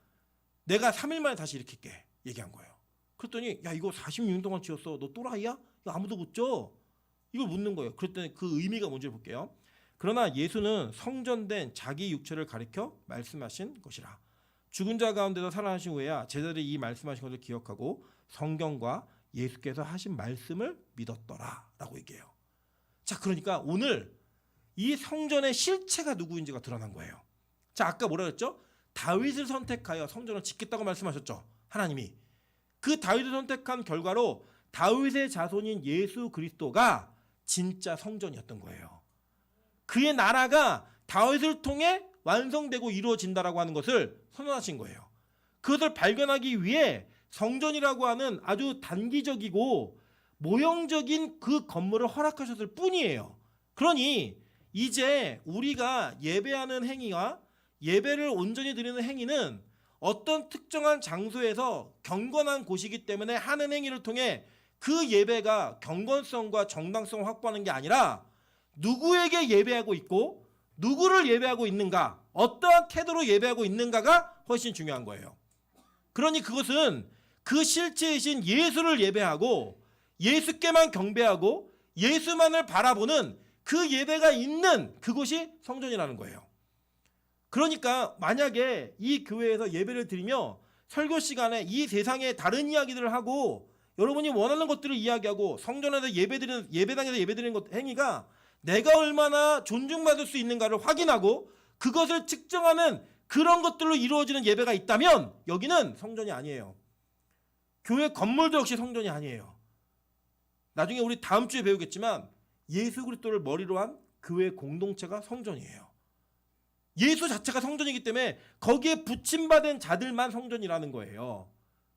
내가 3일 만에 다시 일으킬게. 얘기한 거예요. 그랬더니 야, 이거 46년 동안 지었어. 너 또라이야? 이거 아무도 못 져. 이걸 묻는 거예요. 그랬더니 그 의미가 뭔지 볼게요. 그러나 예수는 성전된 자기 육체를 가리켜 말씀하신 것이라. 죽은 자 가운데서 살아나신 후에야 제자들이 이 말씀하신 것을 기억하고 성경과 예수께서 하신 말씀을 믿었더라 라고 얘기해요. 자, 그러니까 오늘 이 성전의 실체가 누구인지가 드러난 거예요. 자, 아까 뭐라 그랬죠? 다윗을 선택하여 성전을 짓겠다고 말씀하셨죠. 하나님이. 그 다윗을 선택한 결과로 다윗의 자손인 예수 그리스도가 진짜 성전이었던 거예요. 그의 나라가 다윗을 통해 완성되고 이루어진다라고 하는 것을 선언하신 거예요. 그것을 발견하기 위해 성전이라고 하는 아주 단기적이고 모형적인 그 건물을 허락하셨을 뿐이에요. 그러니 이제 우리가 예배하는 행위와 예배를 온전히 드리는 행위는 어떤 특정한 장소에서 경건한 곳이기 때문에 하는 행위를 통해 그 예배가 경건성과 정당성을 확보하는 게 아니라 누구에게 예배하고 있고 누구를 예배하고 있는가, 어떠한 태도로 예배하고 있는가가 훨씬 중요한 거예요. 그러니 그것은 그 실체이신 예수를 예배하고 예수께만 경배하고 예수만을 바라보는 그 예배가 있는 그곳이 성전이라는 거예요. 그러니까 만약에 이 교회에서 예배를 드리며 설교 시간에 이 세상의 다른 이야기들을 하고 여러분이 원하는 것들을 이야기하고 성전에서 예배당에서 예배드리는 것 행위가 내가 얼마나 존중받을 수 있는가를 확인하고 그것을 측정하는 그런 것들로 이루어지는 예배가 있다면 여기는 성전이 아니에요. 교회 건물도 역시 성전이 아니에요. 나중에 우리 다음 주에 배우겠지만 예수 그리스도를 머리로 한 교회 공동체가 성전이에요. 예수 자체가 성전이기 때문에 거기에 부침받은 자들만 성전이라는 거예요.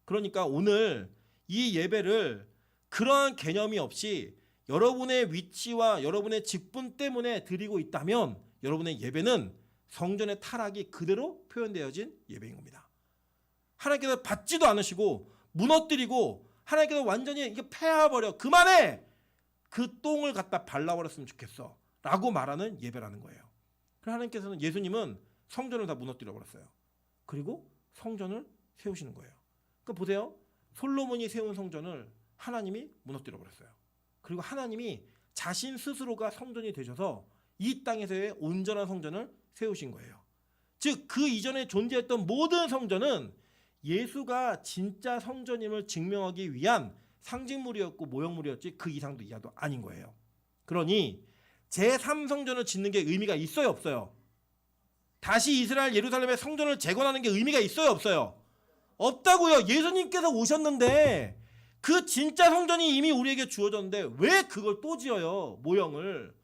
그러니까 오늘 이 예배를 그러한 개념이 없이 여러분의 위치와 여러분의 직분 때문에 드리고 있다면 여러분의 예배는 성전의 타락이 그대로 표현되어진 예배인 겁니다. 하나님께서 받지도 않으시고 무너뜨리고 하나님께서 완전히 이게 패해버려, 그만해, 그 똥을 갖다 발라버렸으면 좋겠어 라고 말하는 예배라는 거예요. 그래서 하나님께서는, 예수님은 성전을 다 무너뜨려 버렸어요. 그리고 성전을 세우시는 거예요. 그러니까 보세요, 솔로몬이 세운 성전을 하나님이 무너뜨려 버렸어요. 그리고 하나님이 자신 스스로가 성전이 되셔서 이 땅에서의 온전한 성전을 세우신 거예요. 즉 그 이전에 존재했던 모든 성전은 예수가 진짜 성전임을 증명하기 위한 상징물이었고 모형물이었지 그 이상도 이하도 아닌 거예요. 그러니 제3성전을 짓는 게 의미가 있어요, 없어요? 다시 이스라엘 예루살렘의 성전을 재건하는 게 의미가 있어요, 없어요? 없다고요. 예수님께서 오셨는데 그 진짜 성전이 이미 우리에게 주어졌는데 왜 그걸 또 지어요, 모형을?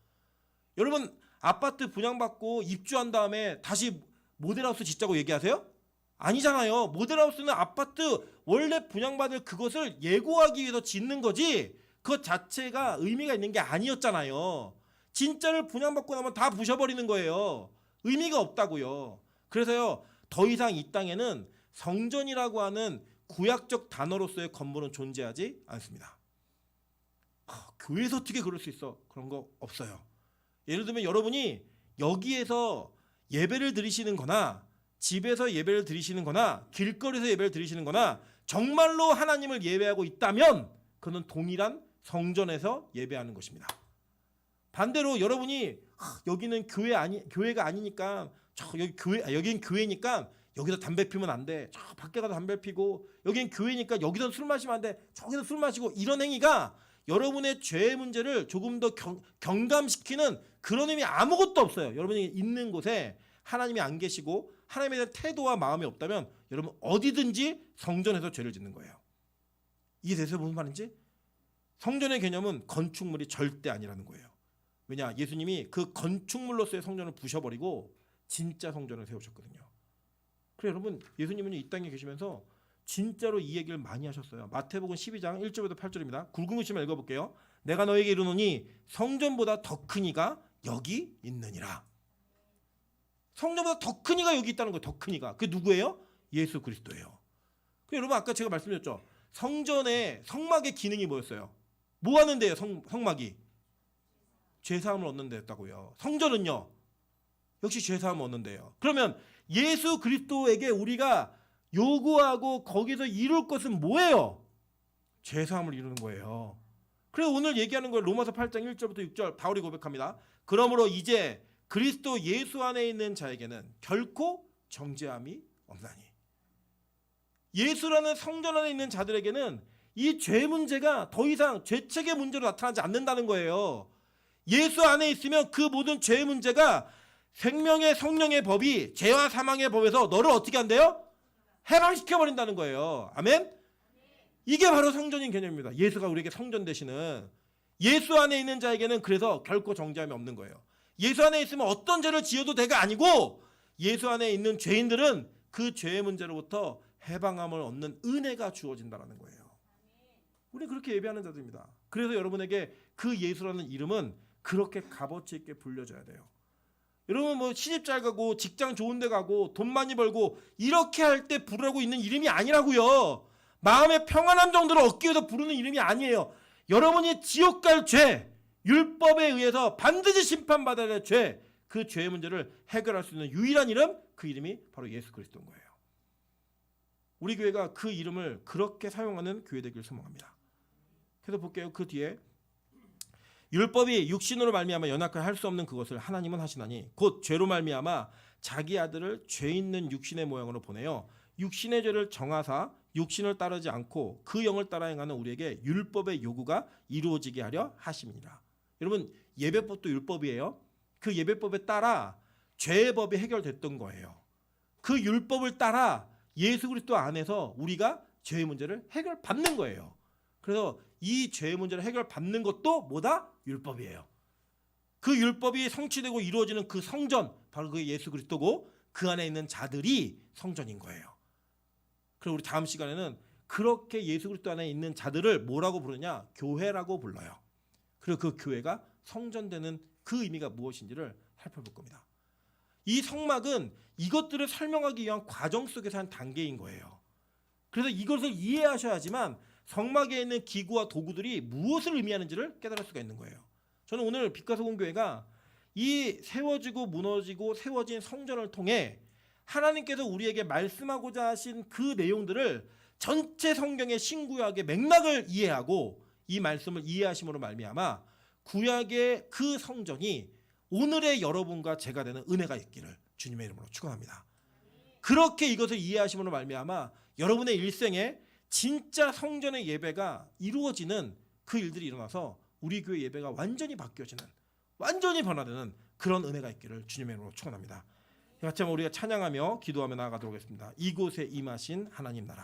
여러분 아파트 분양받고 입주한 다음에 다시 모델하우스 짓자고 얘기하세요? 아니잖아요. 모델하우스는 아파트 원래 분양받을 그것을 예고하기 위해서 짓는 거지 그것 자체가 의미가 있는 게 아니었잖아요. 진짜를 분양받고 나면 다 부셔버리는 거예요. 의미가 없다고요. 그래서요, 더 이상 이 땅에는 성전이라고 하는 구약적 단어로서의 건물은 존재하지 않습니다. 교회에서 어떻게 그럴 수 있어? 그런 거 없어요. 예를 들면 여러분이 여기에서 예배를 드리시는 거나 집에서 예배를 드리시는 거나 길거리에서 예배를 드리시는 거나 정말로 하나님을 예배하고 있다면 그는 동일한 성전에서 예배하는 것입니다. 반대로 여러분이 여기는 교회가 아니니까 여긴 교회니까 여기서 담배 피우면 안 돼, 저 밖에 가서 담배 피고, 여긴 교회니까 여기서 술 마시면 안 돼, 저기서 술 마시고, 이런 행위가 여러분의 죄의 문제를 조금 더 경감시키는 그런 의미 아무것도 없어요. 여러분이 있는 곳에 하나님이 안 계시고 하나님에 대한 태도와 마음이 없다면 여러분 어디든지 성전에서 죄를 짓는 거예요. 이해되세요? 무슨 말인지? 성전의 개념은 건축물이 절대 아니라는 거예요. 왜냐? 예수님이 그 건축물로서의 성전을 부셔버리고 진짜 성전을 세우셨거든요. 그래 여러분, 예수님은 이 땅에 계시면서 진짜로 이 얘기를 많이 하셨어요. 마태복음 12장 1절부터 8절입니다. 굵은 글씨만 읽어볼게요. 내가 너에게 이르노니 성전보다 더 큰 이가 여기 있느니라. 성전보다 더 큰 이가 여기 있다는 거예요. 더 큰 이가. 그게 누구예요? 예수 그리스도예요. 여러분 아까 제가 말씀드렸죠. 성전의 성막의 기능이 뭐였어요? 뭐 하는 데요? 성막이 죄사함을 얻는 데였다고요. 성전은요, 역시 죄사함을 얻는 데요. 그러면 예수 그리스도에게 우리가 요구하고 거기서 이룰 것은 뭐예요? 죄사함을 이루는 거예요. 그래서 오늘 얘기하는 거예요. 로마서 8장 1절부터 6절 바울이 고백합니다. 그러므로 이제 그리스도 예수 안에 있는 자에게는 결코 정죄함이 없나니. 예수라는 성전 안에 있는 자들에게는 이 죄 문제가 더 이상 죄책의 문제로 나타나지 않는다는 거예요. 예수 안에 있으면 그 모든 죄의 문제가 생명의 성령의 법이 죄와 사망의 법에서 너를 어떻게 한대요? 해방시켜버린다는 거예요. 아멘? 이게 바로 성전인 개념입니다. 예수가 우리에게 성전 되시는, 예수 안에 있는 자에게는 그래서 결코 정죄함이 없는 거예요. 예수 안에 있으면 어떤 죄를 지어도 돼가 아니고 예수 안에 있는 죄인들은 그 죄의 문제로부터 해방함을 얻는 은혜가 주어진다라는 거예요. 우리 그렇게 예배하는 자들입니다. 그래서 여러분에게 그 예수라는 이름은 그렇게 값어치 있게 불려져야 돼요. 여러분 뭐 시집 잘 가고 직장 좋은 데 가고 돈 많이 벌고 이렇게 할 때 부르고 있는 이름이 아니라고요. 마음의 평안함 정도를 얻기 위해서 부르는 이름이 아니에요. 여러분이 지옥 갈 죄, 율법에 의해서 반드시 심판받아야 될 죄, 그 죄의 문제를 해결할 수 있는 유일한 이름, 그 이름이 바로 예수 그리스도인 거예요. 우리 교회가 그 이름을 그렇게 사용하는 교회 되기를 소망합니다. 그래서 볼게요. 그 뒤에 율법이 육신으로 말미암아 연약하게 할 수 없는 그것을 하나님은 하시나니 곧 죄로 말미암아 자기 아들을 죄 있는 육신의 모양으로 보내어 육신의 죄를 정하사 육신을 따르지 않고 그 영을 따라 행하는 우리에게 율법의 요구가 이루어지게 하려 하심이니라. 여러분 예배법도 율법이에요. 그 예배법에 따라 죄의 법이 해결됐던 거예요. 그 율법을 따라 예수 그리스도 안에서 우리가 죄의 문제를 해결받는 거예요. 그래서 이 죄의 문제를 해결받는 것도 뭐다? 율법이에요. 그 율법이 성취되고 이루어지는 그 성전, 바로 그 예수 그리스도고 그 안에 있는 자들이 성전인 거예요. 그리고 우리 다음 시간에는 그렇게 예수 그리스도 안에 있는 자들을 뭐라고 부르냐? 교회라고 불러요. 그리고 그 교회가 성전되는 그 의미가 무엇인지를 살펴볼 겁니다. 이 성막은 이것들을 설명하기 위한 과정 속에서 한 단계인 거예요. 그래서 이것을 이해하셔야지만 성막에 있는 기구와 도구들이 무엇을 의미하는지를 깨달을 수가 있는 거예요. 저는 오늘 빛과 소금 교회가 이 세워지고 무너지고 세워진 성전을 통해 하나님께서 우리에게 말씀하고자 하신 그 내용들을 전체 성경의 신구약의 맥락을 이해하고 이 말씀을 이해하심으로 말미암아 구약의 그 성전이 오늘의 여러분과 제가 되는 은혜가 있기를 주님의 이름으로 축원합니다. 그렇게 이것을 이해하심으로 말미암아 여러분의 일생에 진짜 성전의 예배가 이루어지는 그 일들이 일어나서 우리 교회 예배가 완전히 바뀌어지는, 완전히 변화되는 그런 은혜가 있기를 주님의 이름으로 축원합니다. 같이 한번 우리가 찬양하며 기도하며 나아가도록 하겠습니다. 이곳에 임하신 하나님 나라.